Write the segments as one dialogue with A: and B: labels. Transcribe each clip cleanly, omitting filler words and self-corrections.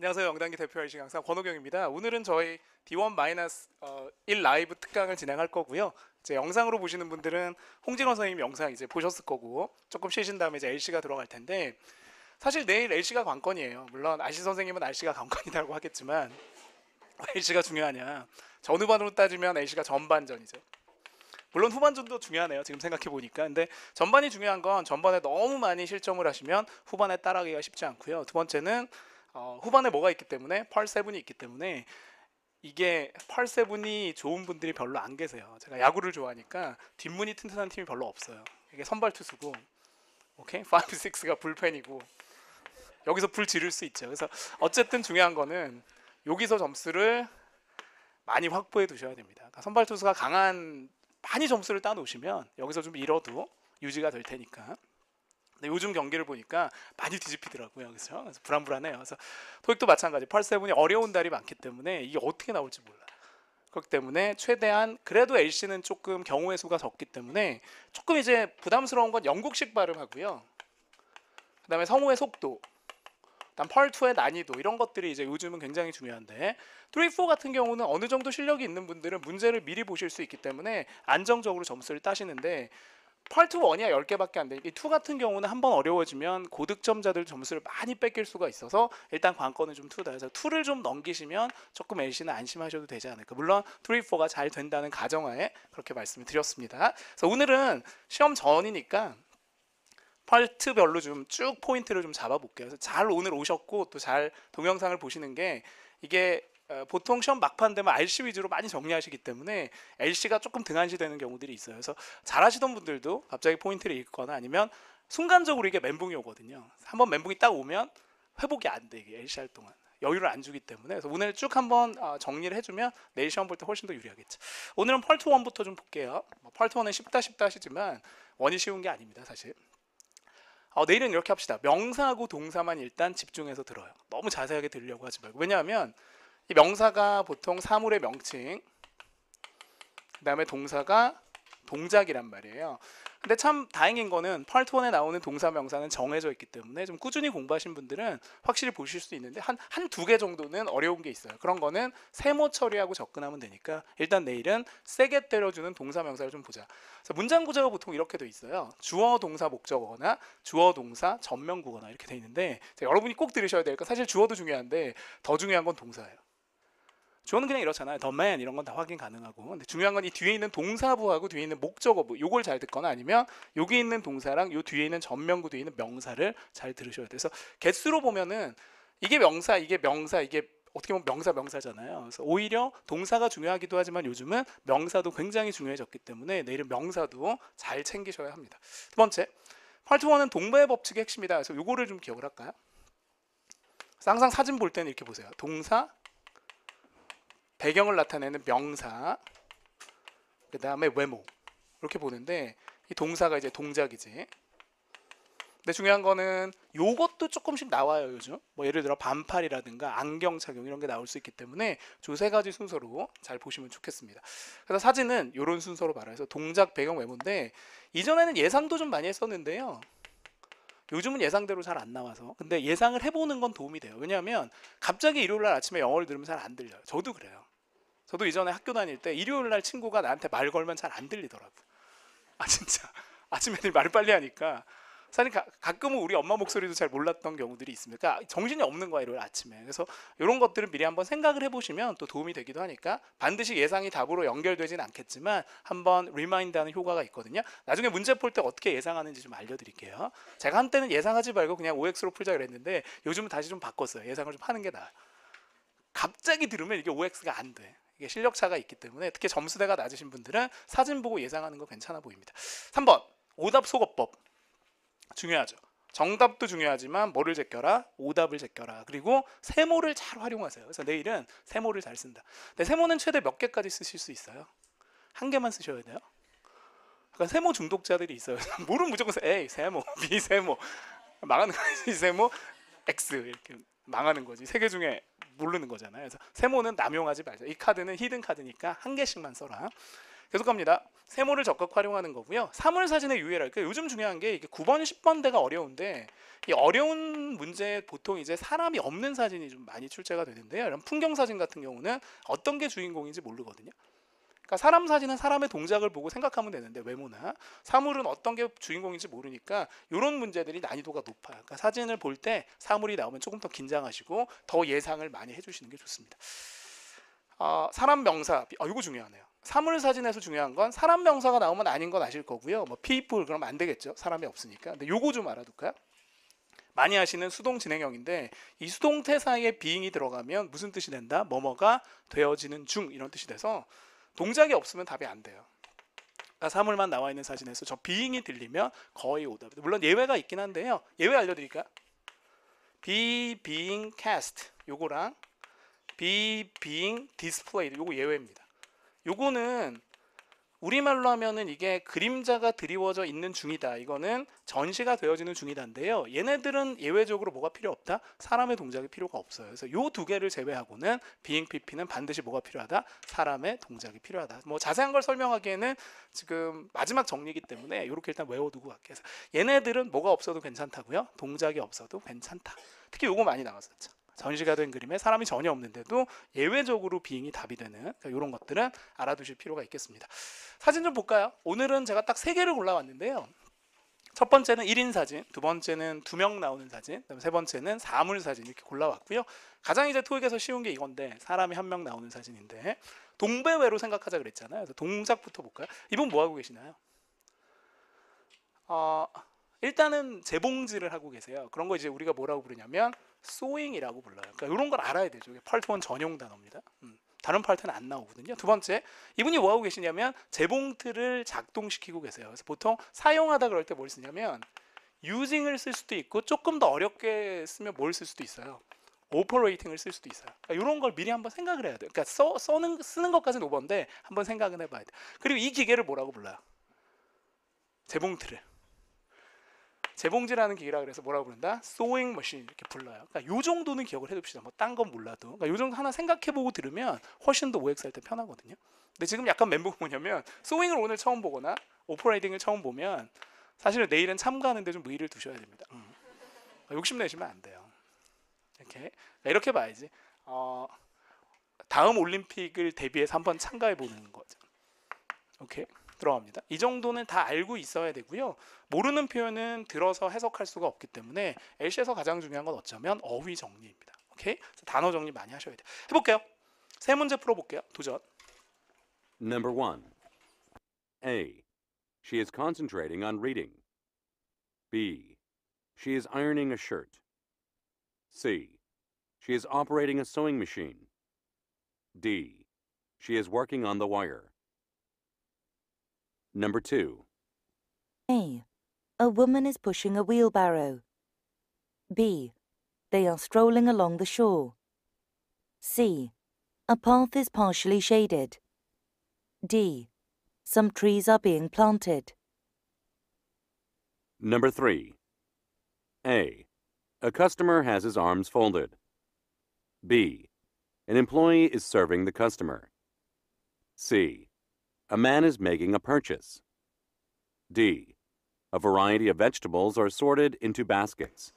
A: 안녕하세요. 영단기 대표 LC 강사 권호경입니다. 오늘은 저희 D1-1 라이브 특강을 진행할 거고요. 이제 영상으로 보시는 분들은 홍진호 선생님 영상 이제 보셨을 거고 조금 쉬신 다음에 이제 LC가 들어갈 텐데 사실 내일 LC가 관건이에요. 물론 RC 선생님은 RC가 관건이라고 하겠지만 LC가 중요하냐? 전후반으로 따지면 LC가 전반전이죠. 물론 후반전도 중요하네요. 지금 생각해 보니까. 근데 전반이 중요한 건 전반에 너무 많이 실점을 하시면 후반에 따라가기가 쉽지 않고요. 두 번째는 후반에 뭐가 있기 때문에 펄7이 있기 때문에 이게 펄7이 좋은 분들이 별로 안 계세요. 제가 야구를 좋아하니까 뒷문이 튼튼한 팀이 별로 없어요. 이게 선발 투수고 오케이? 5, 6가 불펜이고 여기서 불 지를 수 있죠. 그래서 어쨌든 중요한 거는 여기서 점수를 많이 확보해 두셔야 됩니다. 그러니까 선발 투수가 강한 많이 점수를 따 놓으시면 여기서 좀 잃어도 유지가 될 테니까. 근데 요즘 경기를 보니까 많이 뒤집히더라고요. 그래서 불안불안해요. 그래서 토익도 마찬가지. 펄7이 어려운 달이 많기 때문에 이게 어떻게 나올지 몰라. 그렇기 때문에 최대한 그래도 LC는 조금 경우의 수가 적기 때문에 조금 이제 부담스러운 건 영국식 발음하고요. 그다음에 성우의 속도, 그다음 펄2의 난이도 이런 것들이 이제 요즘은 굉장히 중요한데 3, 4 같은 경우는 어느 정도 실력이 있는 분들은 문제를 미리 보실 수 있기 때문에 안정적으로 점수를 따시는데 펄2 1이야 10개밖에 안 되니까 2 같은 경우는 한번 어려워지면 고득점자들 점수를 많이 뺏길 수가 있어서 일단 관건은 좀 2다. 그래서 2를 좀 넘기시면 조금 LC는 안심하셔도 되지 않을까. 물론 3, 4가 잘 된다는 가정하에 그렇게 말씀을 드렸습니다. 그래서 오늘은 시험 전이니까 펄트별로 좀 쭉 포인트를 좀 잡아볼게요. 그래서 잘 오늘 오셨고 또 잘 동영상을 보시는 게 이게 보통 시험 막판 되면 RC 위주로 많이 정리하시기 때문에 LC가 조금 등한시되는 경우들이 있어요. 그래서 잘하시던 분들도 갑자기 포인트를 읽거나 아니면 순간적으로 이게 멘붕이 오거든요. 한번 멘붕이 딱 오면 회복이 안 돼. 이게 LC 할 동안 여유를 안 주기 때문에. 그래서 오늘 쭉 한번 정리를 해주면 내일 시험 볼 때 훨씬 더 유리하겠죠. 오늘은 펄트 1부터 좀 볼게요. 펄트 1은 쉽다 하시지만 원이 쉬운 게 아닙니다, 사실. 내일은 이렇게 합시다. 명사하고 동사만 일단 집중해서 들어요. 너무 자세하게 들으려고 하지 말고. 왜냐하면 이 명사가 보통 사물의 명칭, 그 다음에 동사가 동작이란 말이에요. 근데 참 다행인 거는 펄트 1에 나오는 동사 명사는 정해져 있기 때문에 좀 꾸준히 공부하신 분들은 확실히 보실 수 있는데 한 두 개 정도는 어려운 게 있어요. 그런 거는 세모 처리하고 접근하면 되니까 일단 내일은 세게 때려주는 동사 명사를 좀 보자. 그래서 문장 구조가 보통 이렇게 돼 있어요. 주어 동사 목적어거나 주어 동사 전면구거나 이렇게 돼 있는데 여러분이 꼭 들으셔야 될 거 사실 주어도 중요한데 더 중요한 건 동사예요. 주어는 그냥 이렇잖아요. the man 이런 건 다 확인 가능하고. 근데 중요한 건 이 뒤에 있는 동사부하고 뒤에 있는 목적어부 요걸 잘 듣거나 아니면 여기 있는 동사랑 요 뒤에 있는 전면구 뒤에 있는 명사를 잘 들으셔야 돼요. 그래서 개수로 보면은 이게 명사, 이게 명사, 이게 어떻게 보면 명사잖아요. 그래서 오히려 동사가 중요하기도 하지만 요즘은 명사도 굉장히 중요해졌기 때문에 내일은 명사도 잘 챙기셔야 합니다. 두 번째, 파트 1은 동배의 법칙의 핵심이다. 그래서 요거를 좀 기억을 할까요? 그래서 항상 사진 볼 때는 이렇게 보세요. 동사, 배경을 나타내는 명사, 그 다음에 외모 이렇게 보는데 이 동사가 이제 동작이지. 근데 중요한 거는 요것도 조금씩 나와요 요즘. 뭐 예를 들어 반팔이라든가 안경 착용 이런 게 나올 수 있기 때문에 저 세 가지 순서로 잘 보시면 좋겠습니다. 그래서 사진은 이런 순서로 말해서 동작, 배경, 외모인데 이전에는 예상도 좀 많이 했었는데요. 요즘은 예상대로 잘 안 나와서 근데 예상을 해보는 건 도움이 돼요. 왜냐하면 갑자기 일요일날 아침에 영어를 들으면 잘 안 들려요. 저도 그래요. 저도 이전에 학교 다닐 때 일요일날 친구가 나한테 말 걸면 잘 안 들리더라고. 진짜 아침 애들 말을 빨리 하니까 사실 가끔은 우리 엄마 목소리도 잘 몰랐던 경우들이 있습니다. 그러니까 정신이 없는 거야 일요일 아침에. 그래서 이런 것들은 미리 한번 생각을 해보시면 또 도움이 되기도 하니까 반드시 예상이 답으로 연결되진 않겠지만 한번 리마인드하는 효과가 있거든요. 나중에 문제 풀 때 어떻게 예상하는지 좀 알려드릴게요. 제가 한때는 예상하지 말고 그냥 OX로 풀자 그랬는데 요즘은 다시 좀 바꿨어요. 예상을 좀 하는 게 나아요. 갑자기 들으면 이게 OX가 안 돼. 이게 실력 차가 있기 때문에 특히 점수대가 낮으신 분들은 사진 보고 예상하는 거 괜찮아 보입니다. 3번 오답 속어법 중요하죠. 정답도 중요하지만 뭐를 제껴라? 오답을 제껴라. 그리고 세모를 잘 활용하세요. 그래서 내일은 세모를 잘 쓴다. 근데 세모는 최대 몇 개까지 쓰실 수 있어요? 한 개만 쓰셔야 돼요. 약간 세모 중독자들이 있어요. 모르면 무조건 A 세모, B 세모 망하는 거지. 세모, X 이렇게 망하는 거지. 세 개 중에 모르는 거잖아요. 그래서 세모는 남용하지 말자. 이 카드는 히든 카드니까 한 개씩만 써라. 계속 갑니다. 세모를 적극 활용하는 거고요. 사물 사진의 유해랄. 그러니까 요즘 중요한 게 이게 9번, 10번대가 어려운데 이 어려운 문제 보통 이제 사람이 없는 사진이 좀 많이 출제가 되는데요. 이런 풍경 사진 같은 경우는 어떤 게 주인공인지 모르거든요. 그러니까 사람 사진은 사람의 동작을 보고 생각하면 되는데 외모나 사물은 어떤 게 주인공인지 모르니까 이런 문제들이 난이도가 높아요. 그러니까 사진을 볼 때 사물이 나오면 조금 더 긴장하시고 더 예상을 많이 해주시는 게 좋습니다. 사람 명사, 이거 중요하네요. 사물 사진에서 중요한 건 사람 명사가 나오면 아닌 건 아실 거고요. 뭐 people 그러면 안 되겠죠. 사람이 없으니까. 근데 요거 좀 알아둘까요? 많이 하시는 수동 진행형인데 이 수동태 사이에 being이 들어가면 무슨 뜻이 된다? 뭐뭐가 되어지는 중 이런 뜻이 돼서 동작이 없으면 답이 안 돼요. 그러니까 사물만 나와 있는 사진에서 저 being이 들리면 거의 오답입니다. 물론 예외가 있긴 한데요. 예외 알려드릴까요? be being cast 요거랑 be being displayed 요거 예외입니다. 요거는 우리말로 하면은 이게 그림자가 드리워져 있는 중이다. 이거는 전시가 되어지는 중이다인데요. 얘네들은 예외적으로 뭐가 필요 없다? 사람의 동작이 필요가 없어요. 그래서 요 두 개를 제외하고는 being pp는 반드시 뭐가 필요하다? 사람의 동작이 필요하다. 뭐 자세한 걸 설명하기에는 지금 마지막 정리이기 때문에 이렇게 일단 외워두고 갈게요. 그래서 얘네들은 뭐가 없어도 괜찮다고요? 동작이 없어도 괜찮다. 특히 요거 많이 나왔었죠. 전시가 된 그림에 사람이 전혀 없는데도 예외적으로 being이 답이 되는 그러니까 이런 것들은 알아두실 필요가 있겠습니다. 사진 좀 볼까요? 오늘은 제가 딱 3개를 골라왔는데요. 첫 번째는 1인 사진, 두 번째는 2명 나오는 사진, 그다음에 세 번째는 사물 사진 이렇게 골라왔고요. 가장 이제 토익에서 쉬운 게 이건데 사람이 1명 나오는 사진인데 동배외로 생각하자 그랬잖아요. 그래서 동작부터 볼까요? 이분 뭐 하고 계시나요? 일단은 재봉질을 하고 계세요. 그런 거 이제 우리가 뭐라고 부르냐면 sewing이라고 불러요. 그러니까 이런 걸 알아야 되죠. 이게 파트 1 전용 단어입니다. 다른 파트는 안 나오거든요. 두 번째, 이분이 뭐 하고 계시냐면 재봉틀을 작동시키고 계세요. 그래서 보통 사용하다 그럴 때 뭘 쓰냐면 using을 쓸 수도 있고 조금 더 어렵게 쓰면 뭘 쓸 수도 있어요. operating을 쓸 수도 있어요. 그러니까 이런 걸 미리 한번 생각을 해야 돼요. 그러니까 쓰는 것까지는 오버인데 한번 생각은 해봐야 돼요. 그리고 이 기계를 뭐라고 불러요? 재봉틀을. 재봉질하는 기계라 그래서 뭐라고 부른다? sewing machine 이렇게 불러요. 그러니까 요 정도는 기억을 해둡시다. 뭐 딴 건 몰라도. 그러니까 요 정도 하나 생각해보고 들으면 훨씬 더 OX 할 때 편하거든요. 근데 지금 약간 멘붕이 뭐냐면 sewing을 오늘 처음 보거나 operating을 처음 보면 사실은 내일은 참가하는데 좀 의의를 두셔야 됩니다. 욕심내시면 안 돼요. 이렇게 봐야지. 다음 올림픽을 대비해서 한번 참가해보는 거죠. 오케이. 들어갑니다. 이 정도는 다 알고 있어야 되고요. 모르는 표현은 들어서 해석할 수가 없기 때문에 LC에서 가장 중요한 건 어쩌면 어휘 정리입니다. 오케이? 단어 정리 많이 하셔야 돼요. 해볼게요. 세 문제 풀어볼게요. 도전.
B: Number 1. A. She is concentrating on reading. B. She is ironing a shirt. C. She is operating a sewing machine. D. She is working on the wire. Number 2.
C: A. A woman is pushing a wheelbarrow. B. They are strolling along the shore. C. A path is partially shaded. D. Some trees are being planted.
B: Number 3. A. A customer has his arms folded. B. An employee is serving the customer. C. A man is making a purchase. D. A variety of vegetables are sorted into baskets.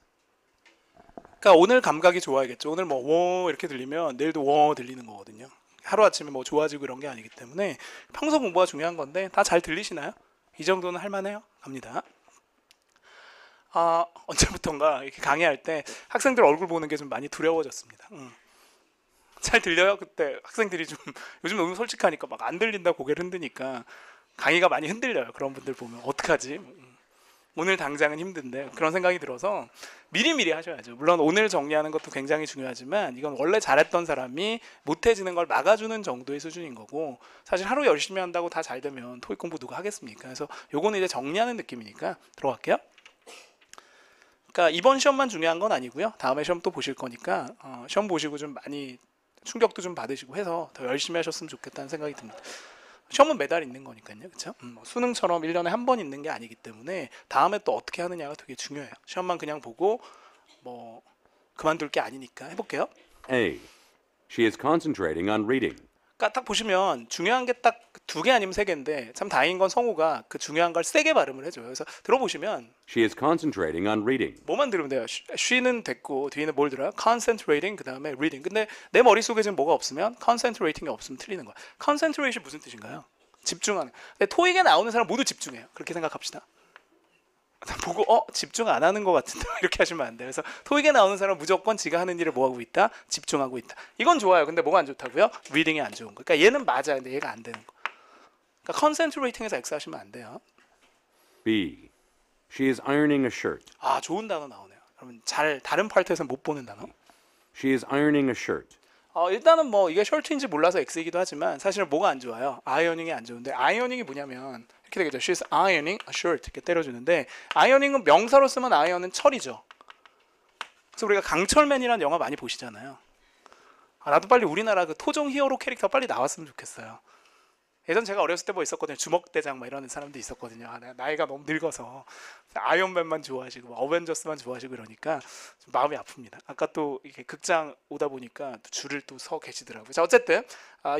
A: 그러니까 오늘 감각이 좋아야겠죠. 오늘 뭐 워 이렇게 들리면 내일도 워 들리는 거거든요. 하루아침에 뭐 좋아지고 이런 게 아니기 때문에 평소 공부가 중요한 건데 다 잘 들리시나요? 이 정도는 할만해요? 갑니다. 언제부턴가 이렇게 강의할 때 학생들 얼굴 보는 게 좀 많이 두려워졌습니다. 잘 들려요? 그때 학생들이 좀 요즘 너무 솔직하니까 막 안 들린다 고개를 흔드니까 강의가 많이 흔들려요. 그런 분들 보면 어떡하지? 오늘 당장은 힘든데 그런 생각이 들어서 미리미리 하셔야죠. 물론 오늘 정리하는 것도 굉장히 중요하지만 이건 원래 잘했던 사람이 못해지는 걸 막아주는 정도의 수준인 거고 사실 하루 열심히 한다고 다 잘 되면 토익 공부 누가 하겠습니까? 그래서 요거는 이제 정리하는 느낌이니까 들어갈게요. 그러니까 이번 시험만 중요한 건 아니고요. 다음에 시험 또 보실 거니까 시험 보시고 좀 많이 충격도 좀 받으시고 해서 더 열심히 하셨으면 좋겠다는 생각이 듭니다. 시험은 매달 있는 거니까요. 그렇죠? 수능처럼 1년에 한 번 있는 게 아니기 때문에 다음에 또 어떻게 하느냐가 되게 중요해요. 시험만 그냥 보고 뭐 그만둘 게 아니니까 해볼게요.
B: A. She is concentrating on reading.
A: 그러니까 딱 보시면 중요한 게 딱 두 개 아니면 세 개인데 참 다행인 건 성우가 그 중요한 걸 세게 발음을 해줘요. 그래서 들어보시면
B: She is concentrating on reading.
A: 뭐만 들으면 돼요. she는 됐고 뒤에는 뭘 들어요? concentrating 그 다음에 reading. 근데 내 머릿속에 지금 뭐가 없으면 concentrating이 없으면 틀리는 거야. concentration이 무슨 뜻인가요? 집중하는. 근데 토익에 나오는 사람 모두 집중해요. 그렇게 생각합시다. 보고 집중 안 하는 것 같은데 이렇게 하시면 안 돼요. 그래서 토익에 나오는 사람 무조건 지가 하는 일을 뭐 하고 있다? 집중하고 있다. 이건 좋아요. 근데 뭐가 안 좋다고요? reading이 안 좋은 거. 그러니까 얘는 맞아. 근데 얘가 안 되는 거. 그러니까 concentrating에서 X 하시면 안 돼요.
B: B. She is ironing a shirt.
A: 아, 좋은 단어 나오네요. 그러면 잘 다른 파트에서 못 보는 단어.
B: She is ironing a shirt.
A: 일단은 뭐 이게 셔츠인지 몰라서 X이기도 하지만 사실은 뭐가 안 좋아요? 아이어닝이 안 좋은데 아이어닝이 뭐냐면 이렇게 되겠죠. She's ironing a shirt 이렇게 때려주는데 아이어닝은 명사로 쓰면 아이언은 철이죠. 그래서 우리가 강철맨이라는 영화 많이 보시잖아요. 나도 빨리 우리나라 그 토종 히어로 캐릭터 빨리 나왔으면 좋겠어요. 예전 제가 어렸을 때 뭐 있었거든요. 주먹대장 뭐 이런 사람도 있었거든요. 내가 나이가 너무 늙어서 아이언맨만 좋아하시고 뭐 어벤져스만 좋아하시고 이러니까 좀 마음이 아픕니다. 아까 또 이렇게 극장 오다 보니까 또 줄을 또 서 계시더라고요. 자, 어쨌든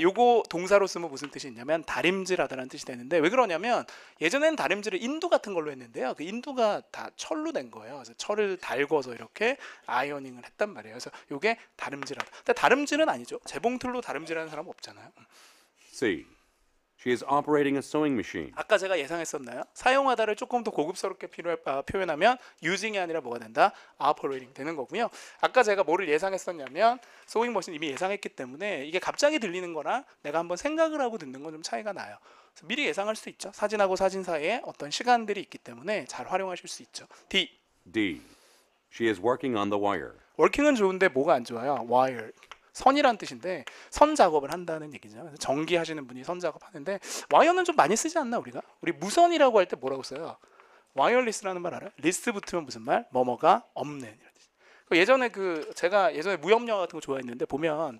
A: 요거 동사로 쓰면 무슨 뜻이 있냐면 다림질하다라는 뜻이 되는데 왜 그러냐면 예전에는 다림질을 인두 같은 걸로 했는데요. 그 인두가 다 철로 된 거예요. 그래서 철을 달궈서 이렇게 아이어닝을 했단 말이에요. 그래서 요게 다림질하다. 근데 다림질은 아니죠. 재봉틀로 다림질하는 사람은 없잖아요.
B: C. She is operating a sewing machine.
A: 아까 제가 예상했었나요? 사용하다를 조금 더 고급스럽게 표현하면 using이 아니라 뭐가 된다? operating 되는 거고요. 아까 제가 뭐를 예상했었냐면 sewing 머신 이미 예상했기 때문에 이게 갑자기 들리는 거랑 내가 한번 생각을 하고 듣는 건 좀 차이가 나요. 그래서 미리 예상할 수 있죠. 사진하고 사진 사이에 어떤 시간들이 있기 때문에 잘 활용하실 수 있죠. D.
B: D. She is working on the wire.
A: working은 좋은데 뭐가 안 좋아요? wire. 선이란 뜻인데 선 작업을 한다는 얘기죠. 그래서 전기 하시는 분이 선 작업하는데 와이어는 좀 많이 쓰지 않나 우리가? 우리 무선이라고 할 때 뭐라고 써요? 와이어리스라는 말 알아요? 리스 붙으면 무슨 말? 뭐뭐가 없는 이런 뜻. 예전에 제가 예전에 무협 영화 같은 거 좋아했는데 보면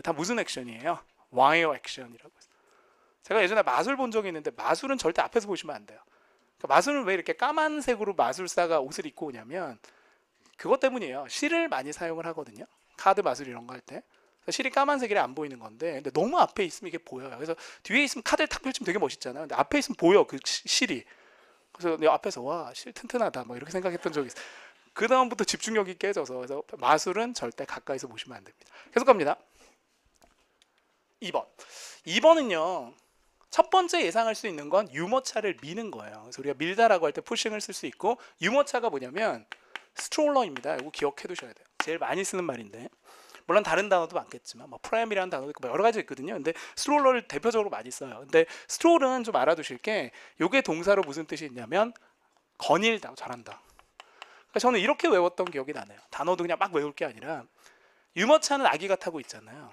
A: 다 무슨 액션이에요? 와이어 액션이라고 해서. 제가 예전에 마술 본 적이 있는데 마술은 절대 앞에서 보시면 안 돼요. 그러니까 마술은 왜 이렇게 까만색으로 마술사가 옷을 입고 오냐면 그것 때문이에요. 실을 많이 사용을 하거든요. 카드 마술 이런 거 할 때 실이 까만색이라 안 보이는 건데 근데 너무 앞에 있으면 이게 보여요. 그래서 뒤에 있으면 카드를 탁 펼치면 되게 멋있잖아요. 근데 앞에 있으면 보여 그 실이. 그래서 내 앞에서 와 실 튼튼하다 뭐 이렇게 생각했던 적이 있어요. 그 다음부터 집중력이 깨져서 그래서 마술은 절대 가까이서 보시면 안 됩니다. 계속 갑니다. 2번. 2번은요. 첫 번째 예상할 수 있는 건 유모차를 미는 거예요. 그래서 우리가 밀다라고 할 때 푸싱을 쓸 수 있고 유모차가 뭐냐면 스트롤러입니다. 이거 기억해 두셔야 돼요. 제일 많이 쓰는 말인데 물론 다른 단어도 많겠지만 뭐 프라임이라는 단어도 있고 여러 가지 있거든요. 근데 스트롤러를 대표적으로 많이 써요. 근데 스트롤은 좀 알아두실 게 요게 동사로 무슨 뜻이 있냐면 거닐다, 잘한다. 그러니까 저는 이렇게 외웠던 기억이 나네요. 단어도 그냥 막 외울 게 아니라 유모차는 아기가 타고 있잖아요.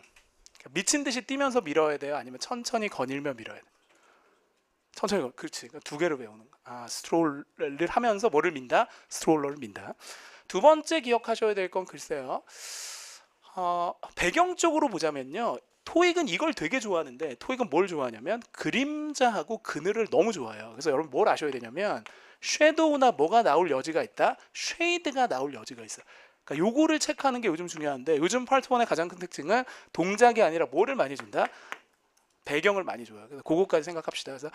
A: 미친 듯이 뛰면서 밀어야 돼요? 아니면 천천히 거닐며 밀어야 돼요? 천천히, 그렇지. 두 개를 외우는 거. 스트롤을 하면서 뭐를 민다? 스트롤러를 민다. 두 번째 기억하셔야 될 건 글쎄요. 배경적으로 보자면요. 토익은 이걸 되게 좋아하는데 토익은 뭘 좋아하냐면 그림자하고 그늘을 너무 좋아해요. 그래서 여러분 뭘 아셔야 되냐면 섀도우나 뭐가 나올 여지가 있다. 쉐이드가 나올 여지가 있어요. 그러니까 요거를 체크하는 게 요즘 중요한데 요즘 파트 1의 가장 큰 특징은 동작이 아니라 뭐를 많이 준다? 배경을 많이 줘요. 그래서 그거까지 생각합시다. 그래서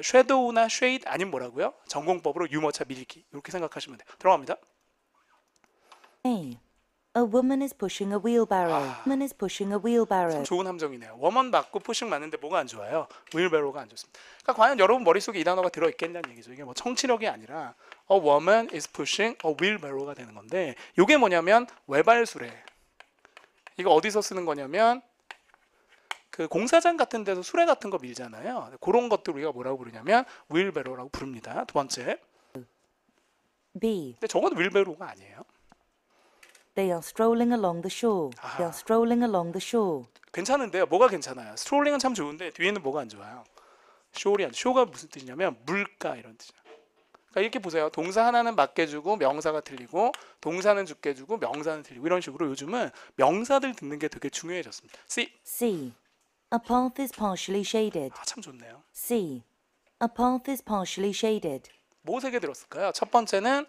A: 섀도우나 쉐이드 아니면 뭐라고요? 전공법으로 유모차 밀기 이렇게 생각하시면 돼요. 들어갑니다.
C: A. A woman is pushing a wheelbarrow. Woman is pushing a wheelbarrow.
A: 참 좋은 함정이네요. 워먼 맞고 푸싱 맞는데 뭐가 안 좋아요? 윌베로가 안 좋습니다. 그러니까 과연 여러분 머릿속에 이 단어가 들어있겠냐는 얘기죠. 이게 뭐 청취력이 아니라 A woman is pushing a wheelbarrow가 되는 건데 이게 뭐냐면 외발수레. 이거 어디서 쓰는 거냐면 그 공사장 같은 데서 수레 같은 거 밀잖아요. 그런 것들 우리가 뭐라고 부르냐면 윌베로라고 부릅니다. 두 번째.
C: B.
A: 근데 저건 윌베로가 아니에요.
C: They are strolling along the shore. They are strolling along the shore.
A: 괜찮은데요. 뭐가 괜찮아요? 스트롤링은 참 좋은데 뒤에는 뭐가 안 좋아요? 쇼리 안. 쇼가 무슨 뜻이냐면 물가 이런 뜻이에요. 그러니까 이렇게 보세요. 동사 하나는 맞게 주고 명사가 틀리고 동사는 죽게 주고 명사는 틀리고 이런 식으로 요즘은 명사들 듣는 게 되게 중요해졌습니다. C.
C: C. A path is partially shaded.
A: 참 좋네요.
C: C. A path is partially shaded.
A: 뭐 세 개 들었을까요? 첫 번째는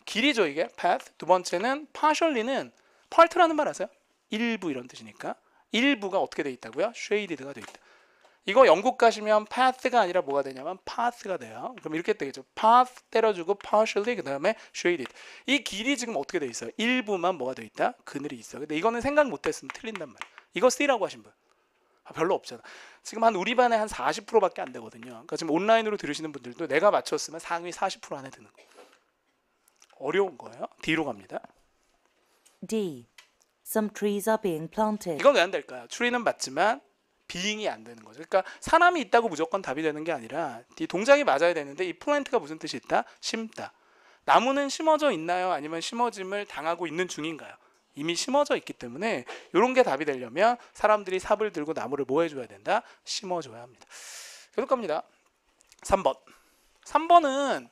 A: 길이죠 이게 path. 두 번째는 partially는 part라는 말 아세요? 일부 이런 뜻이니까 일부가 어떻게 돼 있다고요? shaded가 돼 있다. 이거 영국 가시면 path가 아니라 뭐가 되냐면 path가 돼요. 그럼 이렇게 되겠죠. path 때려주고 partially 그 다음에 shaded. 이 길이 지금 어떻게 돼 있어요? 일부만 뭐가 돼 있다? 그늘이 있어. 근데 이거는 생각 못했으면 틀린단 말이에요. 이거 C라고 하신 분 별로 없잖아. 지금 한 우리 반에 한 40%밖에 안 되거든요. 그러니까 지금 온라인으로 들으시는 분들도 내가 맞췄으면 상위 40% 안에 드는 거. 어려운 거예요. D로 갑니다.
C: D. Some trees are being planted.
A: 이건 왜 안 될까요? tree는 맞지만 being이 안 되는 거죠. 그러니까 사람이 있다고 무조건 답이 되는 게 아니라 이 동작이 맞아야 되는데 이 plant가 무슨 뜻이 있다? 심다. 나무는 심어져 있나요? 아니면 심어짐을 당하고 있는 중인가요? 이미 심어져 있기 때문에 이런 게 답이 되려면 사람들이 삽을 들고 나무를 뭐 해줘야 된다? 심어줘야 합니다. 계속 갑니다. 3번. 3번은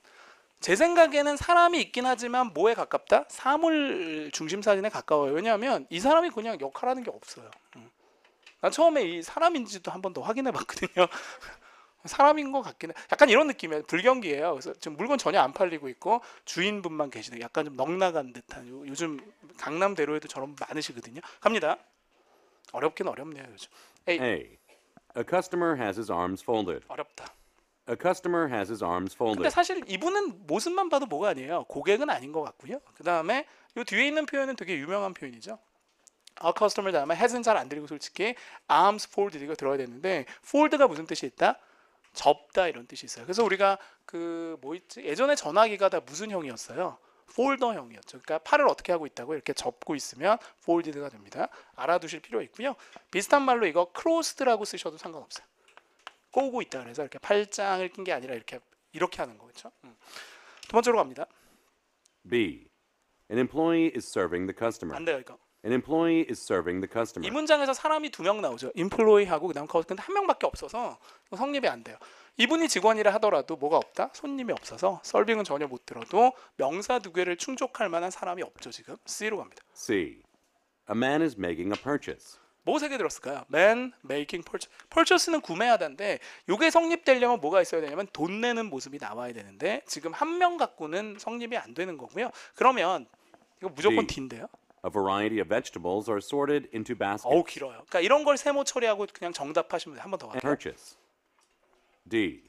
A: 제 생각에는 사람이 있긴 하지만 뭐에 가깝다? 사물 중심 사진에 가까워요. 왜냐하면 이 사람이 그냥 역할하는 게 없어요. 나 처음에 이 사람인지도 한 번 더 확인해 봤거든요. 사람인 것 같긴 해. 약간 이런 느낌이에요. 불경기예요. 그래서 지금 물건 전혀 안 팔리고 있고 주인분만 계시는 약간 좀 넉나간 듯한 요즘 강남대로에도 저런 분 많으시거든요. 갑니다. 어렵긴 어렵네요. 요즘. A.
B: A. A customer has his arms folded.
A: 어렵다.
B: A customer has his arms
A: 근데
B: folded.
A: 사실 이분은 모습만 봐도 뭐가 아니에요. 고객은 아닌 것 같고요. 그 다음에 이 뒤에 있는 표현은 되게 유명한 표현이죠. A customer 다음에 has는 잘 안 들리고 솔직히 arms folded 이거 들어야 되는데 fold가 무슨 뜻이 있다? 접다 이런 뜻이 있어요. 그래서 우리가 그 뭐 있지? 예전에 전화기가 다 무슨 형이었어요? 폴더형이었죠. 그러니까 팔을 어떻게 하고 있다고 이렇게 접고 있으면 folded가 됩니다. 알아두실 필요 있고요. 비슷한 말로 이거 crossed라고 쓰셔도 상관없어요. 꼬고 있다 그래서 이렇게 팔짱을 낀 게 아니라 이렇게 하는 거죠. 두 번째로 갑니다.
B: B. An employee is serving the customer.
A: 안 돼요 이거.
B: An employee is serving the
A: 이
B: customer.
A: 문장에서 사람이 두 명 나오죠. employee하고 그다음 근데 한 명밖에 없어서 성립이 안 돼요. 이분이 직원이라 하더라도 뭐가 없다? 손님이 없어서 서빙은 전혀 못 들어도 명사 두 개를 충족할 만한 사람이 없죠 지금. C로 갑니다.
B: C. A man is making a purchase.
A: 뭐 세 개 들었을까요? Man making purchase. purchase는 구매하다인데 이게 성립되려면 뭐가 있어야 되냐면 돈 내는 모습이 나와야 되는데 지금 한 명 갖고는 성립이 안 되는 거고요. 그러면 이거 무조건
B: D.
A: D인데요.
B: A variety of vegetables are sorted into baskets.
A: 어우 길어요. 그러니까 이런 걸 세모 처리하고 그냥 정답하시면 돼요. 한 번 더 갈게요.
B: Purchase. D.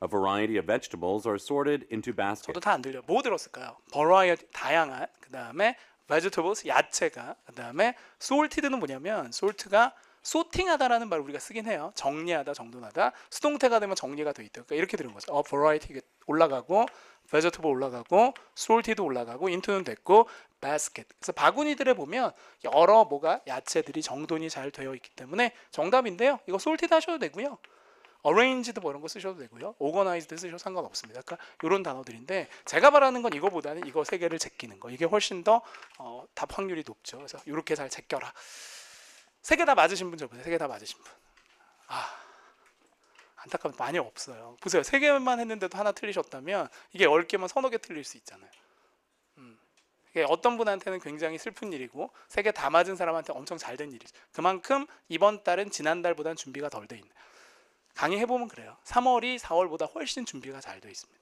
B: A variety of vegetables are sorted into
A: 저도
B: baskets.
A: 다 안 들려. 뭐 들었을까요? variety 다양한. 그다음에 vegetables 야채가. 그다음에 salted는 뭐냐면 salt가 소팅하다라는 말을 우리가 쓰긴 해요. 정리하다, 정돈하다. 수동태가 되면 정리가 돼 있다. 그러니까 이렇게 들은 거죠. variety 올라가고 vegetable 올라가고 salted 올라가고 into는 됐고 basket. 그래서 바구니들에 보면 여러 뭐가 야채들이 정돈이 잘 되어 있기 때문에 정답인데요. 이거 sorted 하셔도 되고요. arranged 뭐 이런 거 쓰셔도 되고요. organized 쓰셔도 상관없습니다. 그러니까 이런 단어들인데 제가 바라는 건 이거보다는 이거 세 개를 제끼는 거. 이게 훨씬 더 답 확률이 높죠. 그래서 이렇게 잘 제껴라. 세 개 다 맞으신 분 저보세요. 세 개 다 맞으신 분. 안타깝게 많이 없어요. 보세요. 세 개만 했는데도 하나 틀리셨다면 이게 10개만 서너 개 틀릴 수 있잖아요. 이게 어떤 분한테는 굉장히 슬픈 일이고 세 개 다 맞은 사람한테 엄청 잘 된 일이죠. 그만큼 이번 달은 지난달보다는 준비가 덜 돼 있는. 강의 해보면 그래요. 3월이 4월보다 훨씬 준비가 잘 돼 있습니다.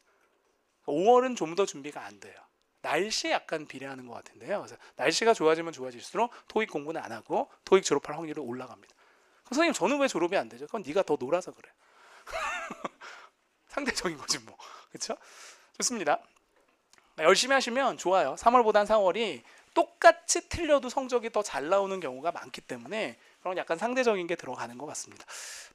A: 5월은 좀 더 준비가 안 돼요. 날씨에 약간 비례하는 것 같은데요. 그래서 날씨가 좋아지면 좋아질수록 토익 공부는 안 하고 토익 졸업할 확률이 올라갑니다. 그럼 선생님 저는 왜 졸업이 안 되죠? 그건 네가 더 놀아서 그래. 상대적인 거지 뭐. 그렇죠? 좋습니다. 열심히 하시면 좋아요. 3월보단 4월이 똑같이 틀려도 성적이 더 잘 나오는 경우가 많기 때문에 그런 약간 상대적인 게 들어가는 것 같습니다.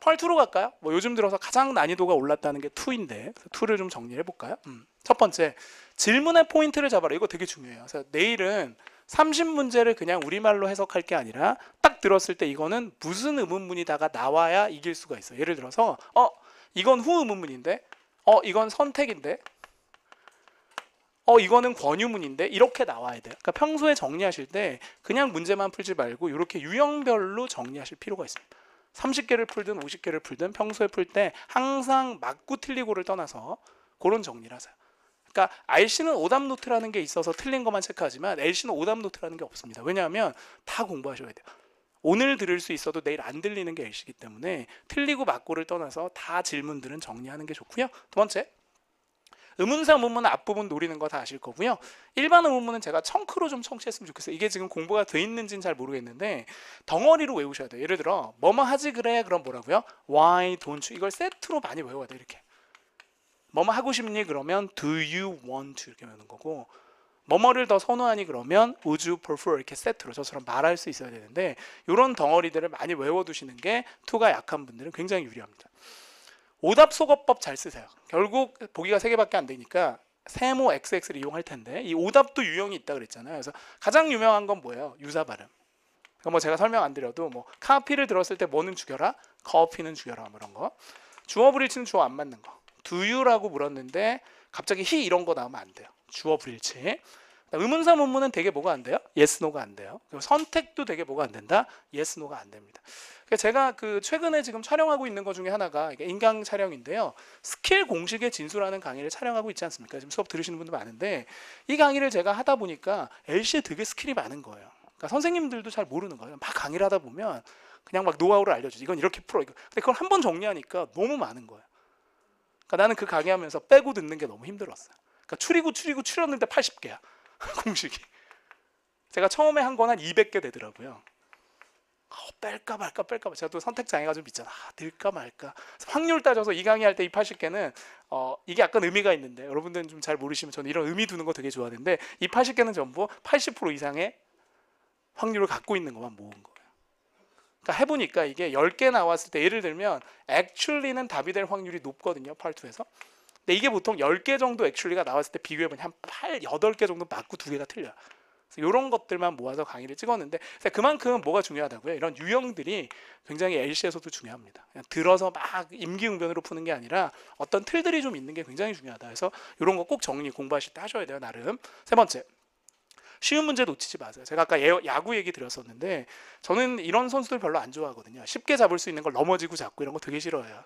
A: 펄 2로 갈까요? 뭐 요즘 들어서 가장 난이도가 올랐다는 게 2인데 2를 좀 정리해 볼까요? 첫 번째, 질문의 포인트를 잡아라. 이거 되게 중요해요. 그래서 내일은 30문제를 그냥 우리말로 해석할 게 아니라 딱 들었을 때 이거는 무슨 의문문이다가 나와야 이길 수가 있어요. 예를 들어서 이건 후 의문문인데 이건 선택인데 이거는 권유문인데 이렇게 나와야 돼요. 그러니까 평소에 정리하실 때 그냥 문제만 풀지 말고 이렇게 유형별로 정리하실 필요가 있습니다. 30개를 풀든 50개를 풀든 평소에 풀 때 항상 맞고 틀리고를 떠나서 그런 정리를 하세요. 그러니까 RC는 오답 노트라는 게 있어서 틀린 것만 체크하지만 LC는 오답 노트라는 게 없습니다. 왜냐하면 다 공부하셔야 돼요. 오늘 들을 수 있어도 내일 안 들리는 게 LC이기 때문에 틀리고 맞고를 떠나서 다 질문들은 정리하는 게 좋고요. 두 번째, 의문사 문문은 앞부분 노리는 거 다 아실 거고요. 일반 의문문은 제가 청크로 좀 청취했으면 좋겠어요. 이게 지금 공부가 돼 있는지는 잘 모르겠는데 덩어리로 외우셔야 돼요. 예를 들어 뭐뭐 하지 그래 그럼 뭐라고요? Why don't you? 이걸 세트로 많이 외워야 돼요. 이렇게 뭐뭐 하고 싶니? 그러면 do you want to 이렇게 외우는 거고 뭐뭐를 더 선호하니? 그러면 would you prefer 이렇게 세트로 저처럼 말할 수 있어야 되는데 이런 덩어리들을 많이 외워두시는 게 to가 약한 분들은 굉장히 유리합니다. 오답 속어법 잘 쓰세요. 결국 보기가 3개밖에 안 되니까 세모 XX를 이용할 텐데 이 오답도 유형이 있다 그랬잖아요. 그래서 가장 유명한 건 뭐예요? 유사 발음. 그러니까 뭐 제가 설명 안 드려도 뭐 카피를 들었을 때 뭐는 죽여라, 커피는 죽여라 뭐 이런 거. 주어 불일치는 주어 안 맞는 거. Do you라고 물었는데 갑자기 he 이런 거 나오면 안 돼요. 주어 불일치. 의문사 문문은 되게 뭐가 안 돼요? yes, no가 안 돼요. 그리고 선택도 되게 뭐가 안 된다? yes, no가 안 됩니다. 제가 그 최근에 지금 촬영하고 있는 것 중에 하나가 인강 촬영인데요. 스킬 공식의 진수라는 강의를 촬영하고 있지 않습니까? 지금 수업 들으시는 분들 많은데 이 강의를 제가 하다 보니까 LC에 되게 스킬이 많은 거예요. 그러니까 선생님들도 잘 모르는 거예요. 막 강의를 하다 보면 그냥 막 노하우를 알려주지. 이건 이렇게 풀어. 근데 그걸 한 번 정리하니까 너무 많은 거예요. 그러니까 나는 그 강의하면서 빼고 듣는 게 너무 힘들었어요. 그러니까 추리고 추렸는데 80개야. 공식이. 제가 처음에 한 건 한 200개 되더라고요. 뺄까 말까. 제가 또 선택 장애가 좀 있잖아. 넣을까 말까. 확률 따져서 이 강의 할 때 이 80개는 이게 약간 의미가 있는데 여러분들은 좀 잘 모르시면 저는 이런 의미 두는 거 되게 좋아하는데 이 80개는 전부 80% 이상의 확률을 갖고 있는 것만 모은 거예요. 그러니까 해보니까 이게 10개 나왔을 때 예를 들면 actually는 답이 될 확률이 높거든요. part2에서. 근데 이게 보통 10개 정도 actually가 나왔을 때 비교해보면 한 8개 정도 맞고 2개가 틀려요. 이런 것들만 모아서 강의를 찍었는데 그만큼 뭐가 중요하다고요? 이런 유형들이 굉장히 LC에서도 중요합니다. 그냥 들어서 막 임기응변으로 푸는 게 아니라 어떤 틀들이 좀 있는 게 굉장히 중요하다. 그래서 이런 거 꼭 정리 공부하실 때 하셔야 돼요. 나름. 세 번째, 쉬운 문제 놓치지 마세요. 제가 아까 야구 얘기 드렸었는데 저는 이런 선수들 별로 안 좋아하거든요. 쉽게 잡을 수 있는 걸 넘어지고 잡고 이런 거 되게 싫어해요.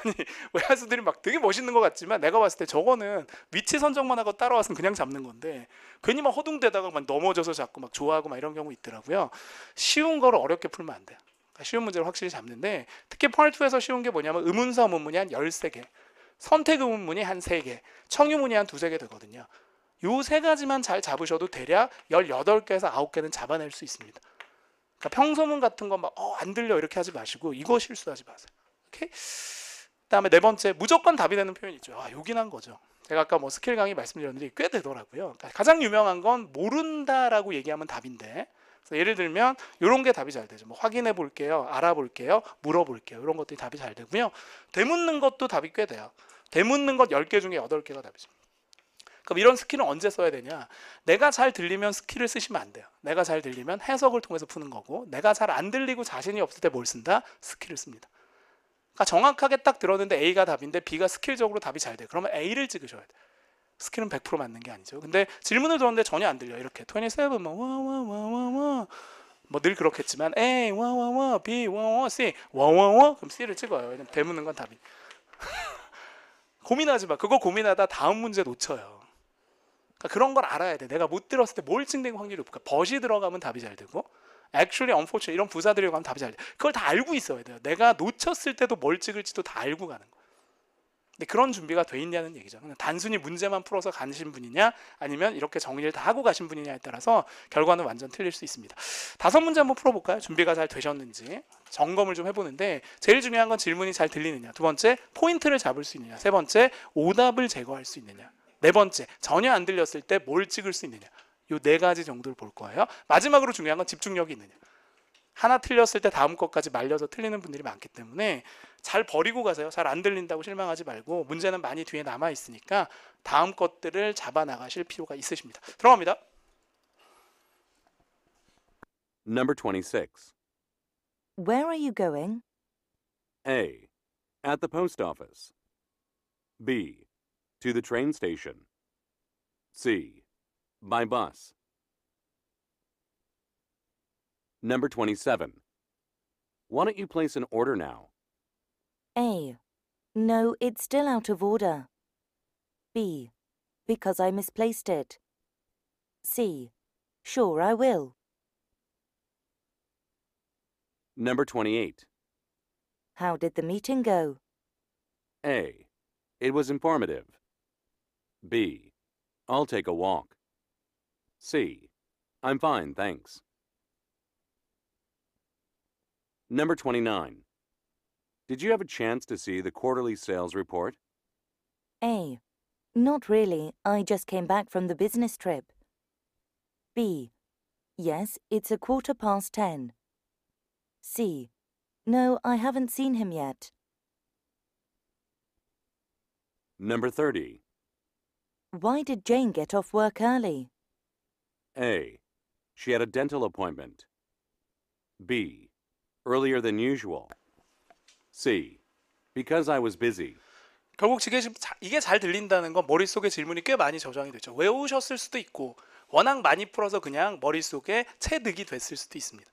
A: 아니, 외야수들이 막 되게 멋있는 것 같지만 내가 봤을 때 저거는 위치 선정만 하고 따라와서는 그냥 잡는 건데 괜히 막 허둥대다가 막 넘어져서 잡고 막 좋아하고 막 이런 경우 있더라고요. 쉬운 거를 어렵게 풀면 안 돼요. 그러니까 쉬운 문제를 확실히 잡는데 특히 part2에서 쉬운 게 뭐냐면 의문사 문문이 한 13개, 선택 의문문이 한 3개, 청유문이 한 2-3개 되거든요. 요 3가지만 잘 잡으셔도 대략 18개에서 9개는 잡아낼 수 있습니다. 그러니까 평소문 같은 거 막 안 들려 이렇게 하지 마시고 이거 실수하지 마세요. 오케이? 그다음에 4번째, 무조건 답이 되는 표현이 있죠. 요긴한 거죠. 제가 아까 뭐 스킬 강의 말씀드렸는데 꽤 되더라고요. 그러니까 가장 유명한 건 모른다라고 얘기하면 답인데 그래서 예를 들면 이런 게 답이 잘 되죠. 뭐 확인해 볼게요, 알아볼게요, 물어볼게요. 이런 것들이 답이 잘 되고요. 되묻는 것도 답이 꽤 돼요. 되묻는 것 10개 중에 8개가 답이죠. 그럼 이런 스킬은 언제 써야 되냐? 내가 잘 들리면 스킬을 쓰시면 안 돼요. 내가 잘 들리면 해석을 통해서 푸는 거고 내가 잘 안 들리고 자신이 없을 때 뭘 쓴다? 스킬을 씁니다. 그러니까 정확하게 딱 들었는데 A가 답인데 B가 스킬적으로 답이 잘 돼. 그러면 A를 찍으셔야 돼. 스킬은 100% 맞는 게 아니죠. 근데 질문을 들었는데 전혀 안 들려. 이렇게 27, 뭐 늘 그렇겠지만 A, B, C, 그럼 C를 찍어요. 왜냐면 되묻는 건 답이. 고민하지 마. 그거 고민하다 다음 문제 놓쳐요. 그러니까 그런 걸 알아야 돼. 내가 못 들었을 때 뭘 찍는 확률이 높을까? 벗이 들어가면 답이 잘 되고 actually, unfortunately 이런 부사 들어가면 답이 잘 돼. 그걸 다 알고 있어야 돼요. 내가 놓쳤을 때도 뭘 찍을지도 다 알고 가는 거예요. 근데 그런 준비가 돼 있냐는 얘기죠. 그냥 단순히 문제만 풀어서 가신 분이냐 아니면 이렇게 정리를 다 하고 가신 분이냐에 따라서 결과는 완전 틀릴 수 있습니다. 5문제 한번 풀어볼까요? 준비가 잘 되셨는지 점검을 좀 해보는데 제일 중요한 건 질문이 잘 들리느냐, 2번째 포인트를 잡을 수 있느냐, 3번째 오답을 제거할 수 있느냐, 4번째 전혀 안 들렸을 때 뭘 찍을 수 있느냐. 요 4가지 정도를 볼 거예요. 마지막으로 중요한 건 집중력이 있느냐. 하나 틀렸을 때 다음 것까지 말려서 틀리는 분들이 많기 때문에 잘 버리고 가세요. 잘 안 들린다고 실망하지 말고 문제는 많이 뒤에 남아 있으니까 다음 것들을 잡아 나가실 필요가 있으십니다. 들어갑니다.
B: Number 26.
C: Where are you going?
B: A. At the post office. B. To the train station. C. By bus. Number 27. Why don't you place an order now?
C: A. No, it's still out of order. B. Because I misplaced it. C. Sure, I will.
B: Number 28.
C: How did the meeting go?
B: A. It was informative. B. I'll take a walk. C. I'm fine, thanks. Number 29. Did you have a chance to see the quarterly sales report?
C: A. Not really. I just came back from the business trip. B. Yes, it's 10:15. C. No, I haven't seen him yet.
B: Number 30.
C: Why did Jane get off work early?
B: A. She had a dental appointment. B. Earlier than usual. C. Because I was busy.
A: 결국 이게 잘 들린다는 건 머릿속에 질문이 꽤 많이 저장이 됐죠. 외우셨을 수도 있고 워낙 많이 풀어서 그냥 머릿속에 체득이 됐을 수도 있습니다.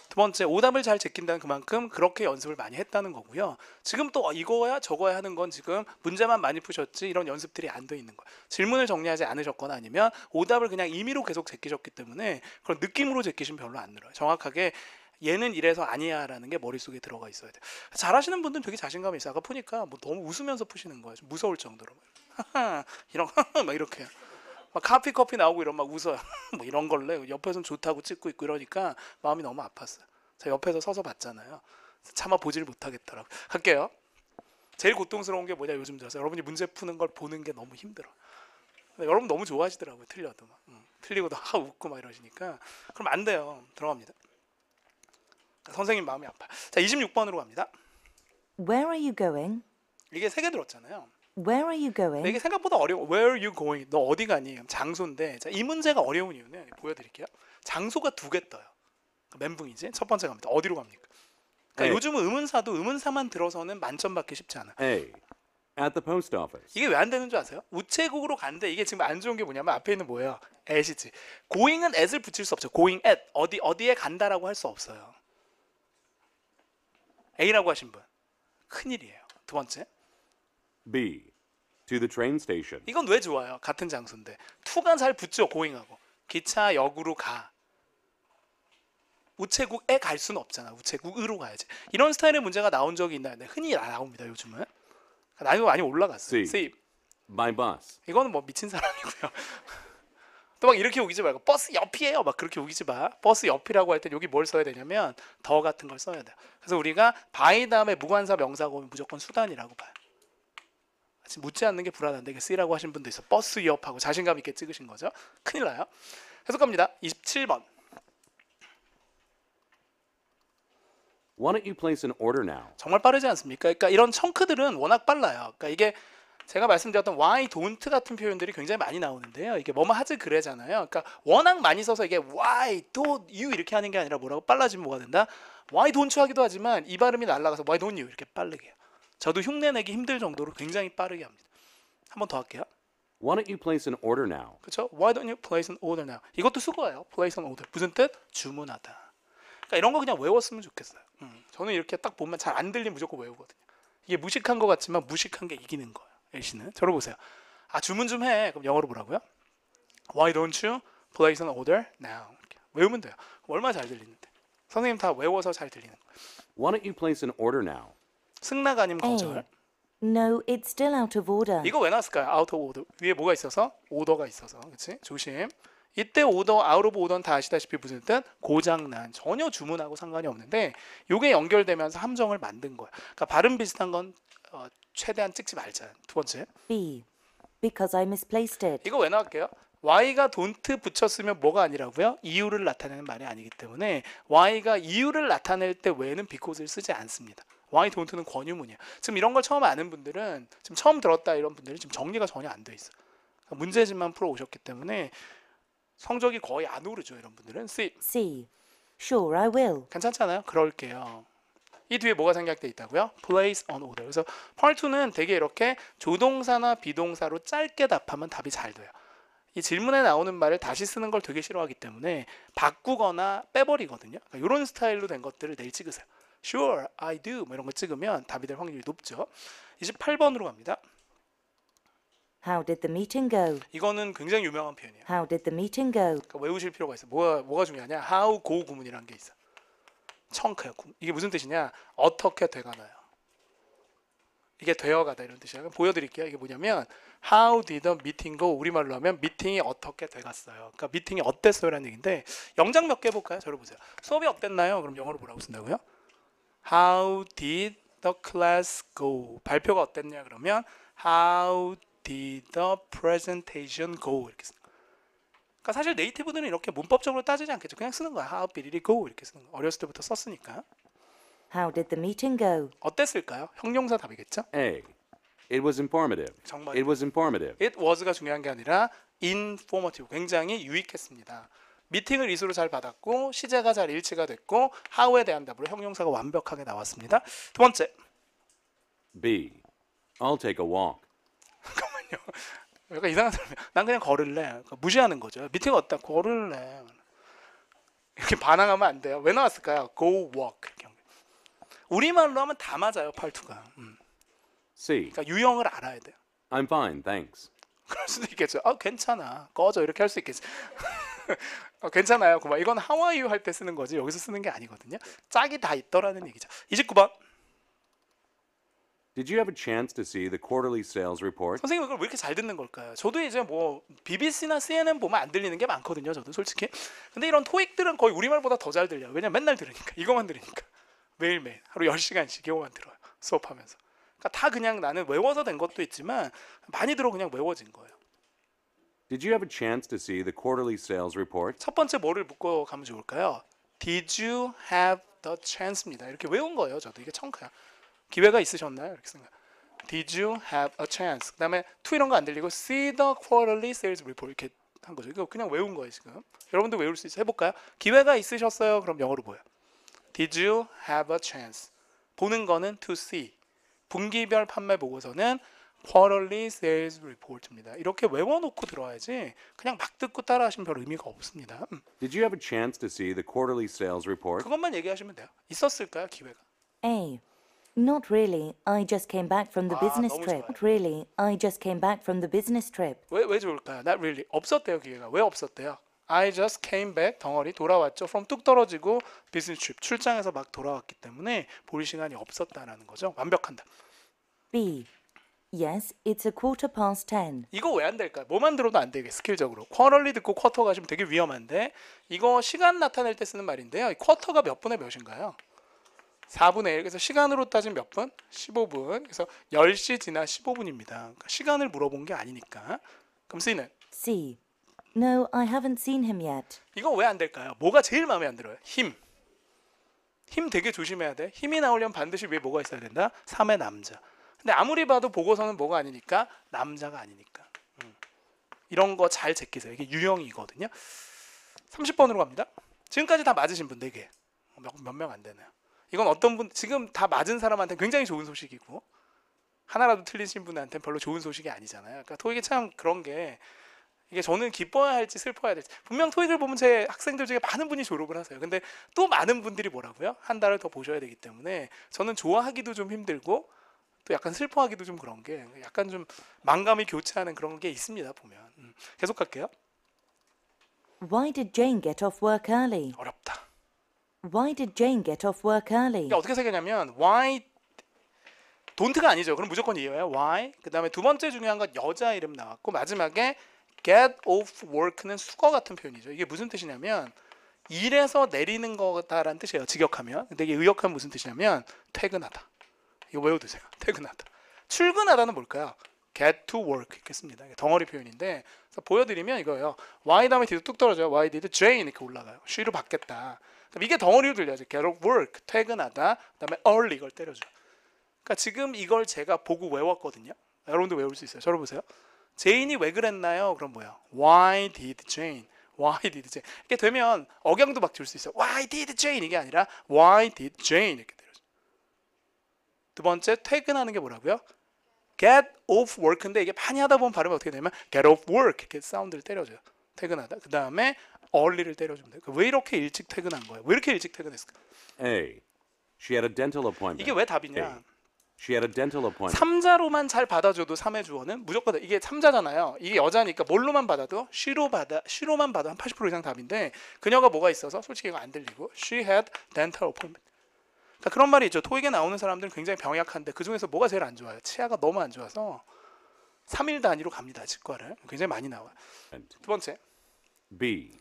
A: 두 번째, 오답을 잘 제낀다는 그만큼 그렇게 연습을 많이 했다는 거고요. 지금 또 이거야 저거야 하는 건 지금 문제만 많이 푸셨지 이런 연습들이 안 돼 있는 거예요. 질문을 정리하지 않으셨거나 아니면 오답을 그냥 임의로 계속 제끼셨기 때문에 그런 느낌으로 제끼시면 별로 안 늘어요. 정확하게 얘는 이래서 아니야 라는 게 머릿속에 들어가 있어야 돼요. 잘하시는 분들은 되게 자신감이 있어요. 아까 보니까 뭐 너무 웃으면서 푸시는 거예요. 좀 무서울 정도로. 이런 막 이렇게 막 커피 나오고 이런 막 웃어요. 뭐 이런 걸래. 옆에서는 좋다고 찍고 있고 이러니까 마음이 너무 아팠어요. 제가 옆에서 서서 봤잖아요. 차마 보질 못하겠더라고요. 갈게요. 제일 고통스러운 게 뭐냐 요즘 들어서 여러분이 문제 푸는 걸 보는 게 너무 힘들어. 여러분 너무 좋아하시더라고요. 틀려도 막. 틀리고도 웃고 막 이러시니까 그럼 안 돼요. 들어갑니다. 선생님 마음이 아파요. 자, 26번으로 갑니다.
C: Where are you going?
A: 이게 3개 들었잖아요.
C: Where are you
A: 근데
C: going?
A: 이게 생각보다 어려워. Where are you going? 너 어디 가니? 장소인데 자, 이 문제가 어려운 이유는 보여드릴게요. 장소가 2개 떠요. 멘붕이지. 첫 번째 갑니다. 어디로 갑니까? 그러니까
B: 네.
A: 요즘은 의문사도 의문사만 들어서는 만점 받기 쉽지 않아.
B: A. At the post office.
A: 이게 왜 안 되는 줄 아세요? 우체국으로 간데 이게 지금 안 좋은 게 뭐냐면 앞에 있는 뭐예요? at이지. going은 at을 붙일 수 없죠. going at 어디에 간다라고 할 수 없어요. A라고 하신 분 큰일이에요. 두 번째,
B: B. To the train station.
A: 이건 왜 좋아요? 같은 장소인데 to가 잘 붙죠. going하고 기차역으로 가. 우체국에 갈 수는 없잖아. 우체국으로 가야지. 이런 스타일의 문제가 나온 적이 있나요? 네, 흔히 나옵니다. 요즘은 난이도 많이 올라갔어요.
B: C. By bus.
A: 이거는 뭐 미친 사람이고요. 또 막 이렇게 우기지 말고 버스 옆이에요. 막 그렇게 우기지 마. 버스 옆이라고 할 때 여기 뭘 써야 되냐면 더 같은 걸 써야 돼요. 그래서 우리가 by 다음에 무관사 명사가 오면 무조건 수단이라고 봐요. 지금 묻지 않는 게 불안한데 이게 C라고 하신 분도 있어. 버스 옆하고 자신감 있게 찍으신 거죠. 큰일 나요. 계속 갑니다. 27번.
B: Why don't you place an order now?
A: 정말 빠르지 않습니까? 그러니까 이런 청크들은 워낙 빨라요. 그러니까 이게 제가 말씀드렸던 why don't 같은 표현들이 굉장히 많이 나오는데요. 이게 뭐뭐 하지 그래잖아요. 그러니까 워낙 많이 써서 이게 why don't you 이렇게 하는 게 아니라 뭐라고 빨라지면 뭐가 된다? why don't you 하기도 하지만 이 발음이 날아가서 why don't you 이렇게 빠르게 해요. 저도 흉내내기 힘들 정도로 굉장히 빠르게 합니다. 한 번 더 할게요.
B: Why don't you place an order now?
A: 그렇죠? Why don't you place an order now? 이것도 수거예요. place an order. 무슨 뜻? 주문하다. 그러니까 이런 거 그냥 외웠으면 좋겠어요. 저는 이렇게 딱 보면 잘 안 들리면 무조건 외우거든요. 이게 무식한 것 같지만 무식한 게 이기는 거예요. L씨는. 저를 보세요. 아 주문 좀 해. 그럼 영어로 뭐라고요? Why don't you place an order now? 이렇게 외우면 돼요. 얼마나 잘 들리는데. 선생님 다 외워서 잘 들리는 거예요.
B: Why don't you place an order now?
A: 승낙 아니면 거절.
C: A. No, it's still out of order.
A: 이거 왜 나왔을까요? out of order. 위에 뭐가 있어서? 오더가 있어서. 그렇지? 조심. 이때 오더, out of order는 다 아시다시피 무슨 뜻? 고장난. 전혀 주문하고 상관이 없는데 이게 연결되면서 함정을 만든 거야. 그러니까 발음 비슷한 건 최대한 찍지 말자. 두 번째.
C: B. Because I misplaced it.
A: 이거 왜 나올게요? Y가 don't 붙였으면 뭐가 아니라고요? 이유를 나타내는 말이 아니기 때문에 Y가 이유를 나타낼 때 외에는 because를 쓰지 않습니다. Why don't는 권유문이에요. 지금 이런 걸 처음 아는 분들은 지금 처음 들었다 이런 분들은 지금 정리가 전혀 안 돼 있어. 그러니까 문제집만 풀어 오셨기 때문에 성적이 거의 안 오르죠. 이런 분들은 C.
C: C. Sure, I will.
A: 괜찮잖아요. 그럴게요. 이 뒤에 뭐가 생략돼 있다고요? Place on order. 그래서 Part 2는 되게 이렇게 조동사나 비동사로 짧게 답하면 답이 잘 돼요. 이 질문에 나오는 말을 다시 쓰는 걸 되게 싫어하기 때문에 바꾸거나 빼버리거든요. 그러니까 이런 스타일로 된 것들을 내일 찍으세요. Sure, I do. 뭐 이런 거 찍으면 답이 될 확률이 높죠. 28번으로 갑니다.
C: How did the meeting go?
A: 이거는 굉장히 유명한 표현이에요.
C: How did the meeting go?
A: 그러니까 외우실 필요가 있어요. 뭐가 중요하냐? How go 구문이라는 게 있어. 청크요. 이게 무슨 뜻이냐? 어떻게 돼가나요? 이게 되어가다 이런 뜻이에요. 보여드릴게요. 이게 뭐냐면 How did the meeting go? 우리말로 하면 미팅이 어떻게 돼갔어요. 그러니까 미팅이 어땠어요라는 얘기인데 영작 몇 개 해볼까요? 저를 보세요. 수업이 어땠나요? 그럼 영어로 뭐라고 쓴다고요? How did the class go? 발표가 어땠냐 그러면 How did the presentation go? 이렇게 쓰는 거예요. 그러니까 사실 네이티브들은 이렇게 문법적으로 따지지 않겠죠. 그냥 쓰는 거야. How did it go? 이렇게 쓰는 거. 어렸을 때부터 썼으니까.
C: How did the meeting go?
A: 어땠을까요? 형용사 답이겠죠?
B: A. It was informative.
A: 정말
B: It was informative.
A: It was가 중요한 게 아니라 informative. 굉장히 유익했습니다. 미팅을 이수로 잘 받았고 시제가 잘 일치가 됐고 how에 대한 답으로 형용사가 완벽하게 나왔습니다. 두 번째.
B: B. I'll take a walk.
A: 잠깐만요. 약간 이상한 사람이야. 난 그냥 걸을래. 그러니까 무시하는 거죠. 미팅 어때? 걸을래. 이렇게 반항하면 안 돼요. 왜 나왔을까요? Go walk. 이렇게. 우리말로 하면 다 맞아요. 팔투가.
B: C.
A: 그러니까 유형을 알아야 돼요.
B: I'm fine, thanks.
A: 그럴 수도 있겠죠. 괜찮아. 꺼져. 이렇게 할 수 있겠지. 괜찮아요. 그만. 이건 How are you 할 때 쓰는 거지. 여기서 쓰는 게 아니거든요. 짝이 다 있더라는 얘기죠. 29번.
B: Did you have a chance to see the quarterly sales report?
A: 선생님 이걸 왜 이렇게 잘 듣는 걸까요? 저도 이제 뭐 BBC나 CNN 보면 안 들리는 게 많거든요. 저도 솔직히. 근데 이런 토익들은 거의 우리말보다 더 잘 들려요. 왜냐면 맨날 들으니까. 이거만 들으니까. 매일매일. 하루 10시간씩 이거만 들어요. 수업하면서. 그러니까 다 그냥 나는 외워서 된 것도 있지만 많이 들어 그냥 외워진 거예요.
B: Did you have a chance to see the quarterly sales report?
A: 첫 번째 뭐를 묶어 가면 좋을까요? Did you have the chance입니다. 이렇게 외운 거예요. 저도 이게 청카야. 기회가 있으셨나요? 이렇게 생각. Did you have a chance? 그다음에 to 이런 거 안 들리고 see the quarterly sales report 이렇게 한 거죠. 이거 그냥 외운 거예요 지금. 여러분도 외울 수 있어요. 해볼까요? 기회가 있으셨어요. 그럼 영어로 뭐예요? Did you have a chance? 보는 거는 to see. 분기별 판매 보고서는 quarterly sales report입니다. 이렇게 외워놓고 들어야지 그냥 막 듣고 따라하시면 별 의미가 없습니다.
B: Did you have a chance to see the quarterly sales report?
A: 그것만 얘기하시면 돼요. 있었을까요 기회가?
C: A. Not really. I just came back from the business
A: 너무
C: trip.
A: 좋아요.
C: Not really. I just came back from the business trip.
A: 왜 좋을까요? Not really. 없었대요 기회가. 왜 없었대요? I just came back 덩어리 돌아왔죠. From 뚝 떨어지고 business trip 출장에서 막 돌아왔기 때문에 볼 시간이 없었다라는 거죠. 완벽한다.
C: B. Yes, it's a 10:15.
A: 이거 왜 안 될까요? 뭐만 들어도 안 되게 스킬적으로. 쿼럴리 듣고 쿼터 가시면 되게 위험한데 이거 시간 나타낼 때 쓰는 말인데요. 이 쿼터가 몇 분의 몇인가요? 4분의 1. 그래서 시간으로 따지면 몇 분? 15분. 그래서 10시 지나 15분입니다. 그러니까 시간을 물어본 게 아니니까. 그럼 C는?
C: C. No, I haven't seen him yet.
A: 이거 왜 안 될까요? 뭐가 제일 마음에 안 들어요? 힘. 힘 되게 조심해야 돼. 힘이 나오려면 반드시 위에 뭐가 있어야 된다? 3의 남자. 근데 아무리 봐도 보고서는 뭐가 아니니까 남자가 아니니까. 이런 거 잘 제끼세요. 이게 유형이거든요. 30번으로 갑니다. 지금까지 다 맞으신 분 4개. 몇 명 안 되나요? 이건 어떤 분 지금 다 맞은 사람한테 굉장히 좋은 소식이고 하나라도 틀리신 분한테는 별로 좋은 소식이 아니잖아요. 그러니까 토익이 참 그런 게 이게 저는 기뻐야 할지 슬퍼야 될지 분명 토익을 보면 제 학생들 중에 많은 분이 졸업을 하세요. 근데 또 많은 분들이 뭐라고요? 한 달을 더 보셔야 되기 때문에 저는 좋아하기도 좀 힘들고 또 약간 슬퍼하기도 좀 그런 게 약간 좀 만감이 교차하는 그런 게 있습니다. 보면 계속 갈게요.
C: Why did Jane get off work early?
A: 어렵다.
C: Why did Jane get off work early?
A: 그러니까 어떻게 생각하냐면 why don't가 아니죠. 그럼 무조건 이어요. why. 그다음에 두 번째 중요한 건 여자 이름 나왔고 마지막에 get off work는 수거 같은 표현이죠. 이게 무슨 뜻이냐면 일에서 내리는 거다라는 뜻이에요. 직역하면. 근데 이게 의역하면 무슨 뜻이냐면 퇴근하다. 이거 외워두세요. 퇴근하다. 출근하다는 뭘까요? get to work 이렇게 씁니다. 덩어리 표현인데 그래서 보여드리면 이거예요. why 다음에 뒤로 뚝 떨어져요. why did Jane 이렇게 올라가요. she를 받겠다. 그럼 이게 덩어리로 들려야죠. get off work 퇴근하다. 그다음에 early 이걸 때려줘요. 그러니까 지금 이걸 제가 보고 외웠거든요. 여러분도 외울 수 있어요. 저를 보세요. 제인이 왜 그랬나요? 그럼 뭐야? Why did Jane? Why did Jane? 이렇게 되면 억양도 막 줄 수 있어요. Why did Jane? 이게 아니라 Why did Jane? 이렇게 때려줘. 두 번째 퇴근하는 게 뭐라고요? Get off work인데 이게 많이 하다 보면 발음이 어떻게 되냐면 Get off work 이렇게 사운드를 때려줘요. 퇴근하다. 그 다음에 early를 때려주면 돼요. 왜 이렇게 일찍 퇴근한 거예요? 왜 이렇게 일찍 퇴근했을까?
B: A. She had a dental appointment.
A: 이게 왜 답이냐?
B: A. She had a dental appointment.
A: 3자로만 잘 받아줘도 3의 주어는 무조건 이게 3자잖아요. 이게 여자니까 뭘로만 받아도 she로만 받아 한 80% 이상 답인데 그녀가 뭐가 있어서 솔직히 이거 안 들리고 she had dental appointment. 그러니까 그런 말이 있죠. 토익에 나오는 사람들은 굉장히 병약한데 그 중에서 뭐가 제일 안 좋아요? 치아가 너무 안 좋아서 3일 단위로 갑니다. 치과를. 굉장히 많이 나와요. 두 번째,
B: B.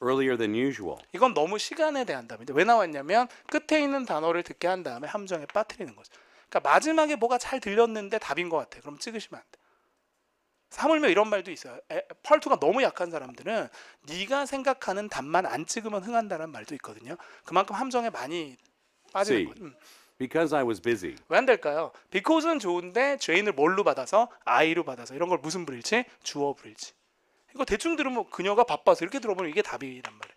B: Earlier than usual.
A: 이건 너무 시간에 대한 답인데 왜 나왔냐면 끝에 있는 단어를 듣게 한 다음에 함정에 빠뜨리는 거죠. 그러니까 마지막에 뭐가 잘 들렸는데 답인 것 같아. 그럼 찍으시면 안 돼. 하물며 이런 말도 있어요. 펄투가 너무 약한 사람들은 네가 생각하는 답만 안 찍으면 흥한다는 말도 있거든요. 그만큼 함정에 많이 빠지는
B: C.
A: 거예요.
B: Because I was busy.
A: 왜 안 될까요? because는 좋은데 죄인을 뭘로 받아서? I로 받아서. 이런 걸 무슨 불일치? 주어 불일치. 이거 대충 들으면 그녀가 바빠서 이렇게 들어보면 이게 답이란 말이에요.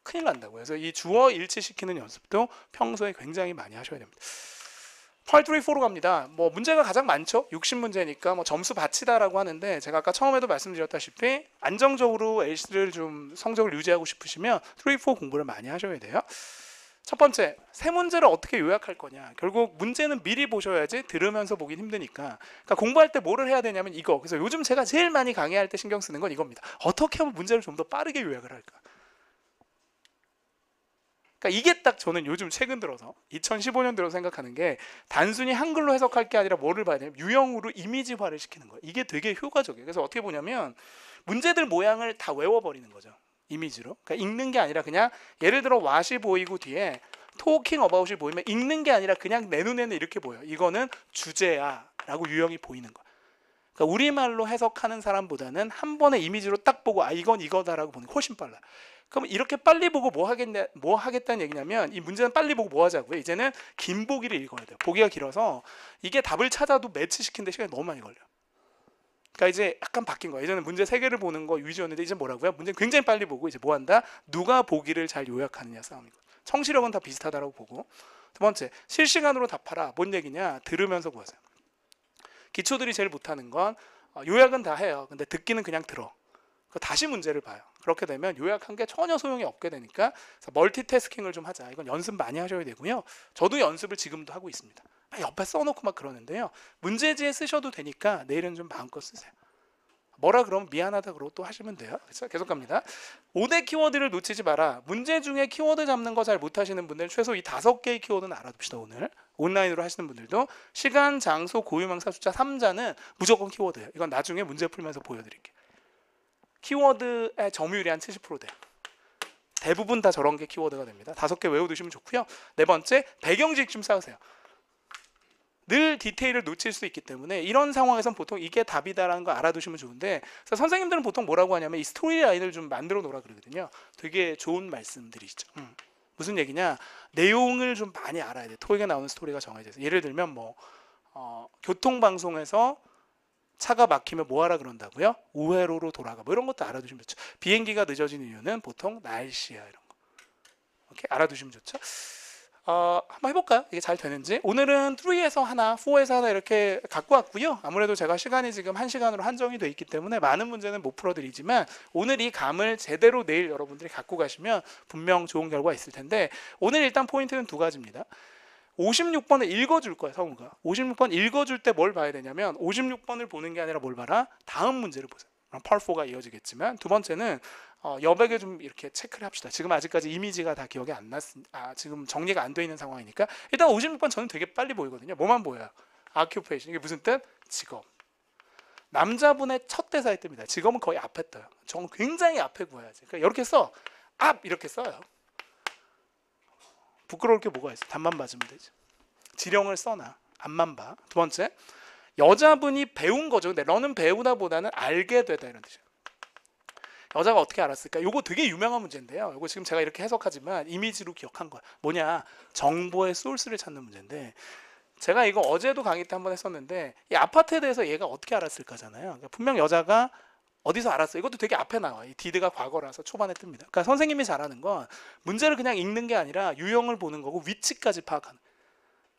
A: 큰일 난다고요. 그래서 이 주어 일치시키는 연습도 평소에 굉장히 많이 하셔야 됩니다. Part 3, 4로 갑니다. 뭐 문제가 가장 많죠. 60문제니까 뭐 점수 받치다라고 하는데 제가 아까 처음에도 말씀드렸다시피 안정적으로 LC를 좀 성적을 유지하고 싶으시면 3, 4 공부를 많이 하셔야 돼요. 첫 번째, 세 문제를 어떻게 요약할 거냐. 결국 문제는 미리 보셔야지 들으면서 보긴 힘드니까. 그러니까 공부할 때 뭐를 해야 되냐면 이거. 그래서 요즘 제가 제일 많이 강의할 때 신경 쓰는 건 이겁니다. 어떻게 하면 문제를 좀 더 빠르게 요약을 할까. 그러니까 이게 딱 저는 요즘 최근 들어서 2015년 들어서 생각하는 게 단순히 한글로 해석할 게 아니라 뭐를 봐야 되냐면 유형으로 이미지화를 시키는 거예요. 이게 되게 효과적이에요. 그래서 어떻게 보냐면 문제들 모양을 다 외워버리는 거죠. 이미지로. 그러니까 읽는 게 아니라 그냥 예를 들어 what이 보이고 뒤에 talking about이 보이면 읽는 게 아니라 그냥 내 눈에는 이렇게 보여요. 이거는 주제야 라고 유형이 보이는 거예요. 그러니까 우리말로 해석하는 사람보다는 한 번에 이미지로 딱 보고 아 이건 이거다라고 보는 게 훨씬 빨라요. 그럼 이렇게 빨리 보고 뭐 하겠다는 얘기냐면 이 문제는 빨리 보고 뭐 하자고요. 이제는 긴 보기를 읽어야 돼요. 보기가 길어서 이게 답을 찾아도 매치시키는데 시간이 너무 많이 걸려요. 그러니까 이제 약간 바뀐 거예요. 예전에 문제 3개를 보는 거 위주였는데 이제 뭐라고요? 문제는 굉장히 빨리 보고 이제 뭐 한다? 누가 보기를 잘 요약하느냐 싸움이고. 청취력은 다 비슷하다라고 보고. 두 번째, 실시간으로 답하라. 뭔 얘기냐? 들으면서 구하세요. 기초들이 제일 못하는 건 요약은 다 해요. 근데 듣기는 그냥 들어. 다시 문제를 봐요. 그렇게 되면 요약한 게 전혀 소용이 없게 되니까 멀티태스킹을 좀 하자. 이건 연습 많이 하셔야 되고요. 저도 연습을 지금도 하고 있습니다. 옆에 써놓고 막 그러는데요. 문제지에 쓰셔도 되니까 내일은 좀 마음껏 쓰세요. 뭐라 그러면 미안하다 그러고 또 하시면 돼요. 그래서 계속 갑니다. 5대 키워드를 놓치지 마라. 문제 중에 키워드 잡는 거 잘 못하시는 분들 최소 이 5개의 키워드는 알아둡시다. 오늘 온라인으로 하시는 분들도 시간, 장소, 고유명사, 숫자 3자는 무조건 키워드예요. 이건 나중에 문제 풀면서 보여드릴게요. 키워드의 점유율이 한 70% 돼요. 대부분 다 저런 게 키워드가 됩니다. 5개 외워두시면 좋고요. 네 번째, 배경지식 좀 쌓으세요. 늘 디테일을 놓칠 수 있기 때문에 이런 상황에선 보통 이게 답이다라는 거 알아두시면 좋은데 그래서 선생님들은 보통 뭐라고 하냐면 이 스토리 라인을 좀 만들어 놓으라 그러거든요. 되게 좋은 말씀들이시죠. 무슨 얘기냐? 내용을 좀 많이 알아야 돼. 토익에 나오는 스토리가 정해져 있어요. 예를 들면 뭐 교통방송에서 차가 막히면 뭐 하라 그런다고요? 우회로로 돌아가. 뭐 이런 것도 알아두시면 좋죠. 비행기가 늦어지는 이유는 보통 날씨야 이런 거. 이렇게 알아두시면 좋죠. 한번 해볼까요? 이게 잘 되는지. 오늘은 3에서 하나, 4에서 하나 이렇게 갖고 왔고요. 아무래도 제가 시간이 지금 1시간으로 한정이 돼 있기 때문에 많은 문제는 못 풀어드리지만 오늘 이 감을 제대로 내일 여러분들이 갖고 가시면 분명 좋은 결과가 있을 텐데 오늘 일단 포인트는 2가지입니다. 56번을 읽어줄 거예요. 성우가 56번 읽어줄 때 뭘 봐야 되냐면 56번을 보는 게 아니라 뭘 봐라? 다음 문제를 보세요. Part 4가 이어지겠지만 두 번째는 여백에 좀 이렇게 체크를 합시다. 지금 아직까지 이미지가 다 기억이 안 지금 정리가 안 돼 있는 상황이니까 일단 56번 저는 되게 빨리 보이거든요. 뭐만 보여요? occupation. 이게 무슨 뜻? 직업. 남자분의 첫 대사의 뜻입니다. 직업은 거의 앞에 떠요. 저는 굉장히 앞에 구해야지. 그러니까 이렇게 써. 앞 이렇게 써요. 부끄러울 게 뭐가 있어? 답만 맞으면 되지. 지령을 써놔. 앞만 봐. 두 번째, 여자분이 배운 거죠. 근데 너는 배우다 보다는 알게 되다 이런 뜻이에요. 여자가 어떻게 알았을까? 이거 되게 유명한 문제인데요. 이거 지금 제가 이렇게 해석하지만 이미지로 기억한 거야. 뭐냐? 정보의 소스를 찾는 문제인데 제가 이거 어제도 강의 때 한번 했었는데 이 아파트에 대해서 얘가 어떻게 알았을까잖아요. 그러니까 분명 여자가 어디서 알았어요? 이것도 되게 앞에 나와. 이 디드가 과거라서 초반에 뜹니다. 그러니까 선생님이 잘하는 건 문제를 그냥 읽는 게 아니라 유형을 보는 거고 위치까지 파악하는.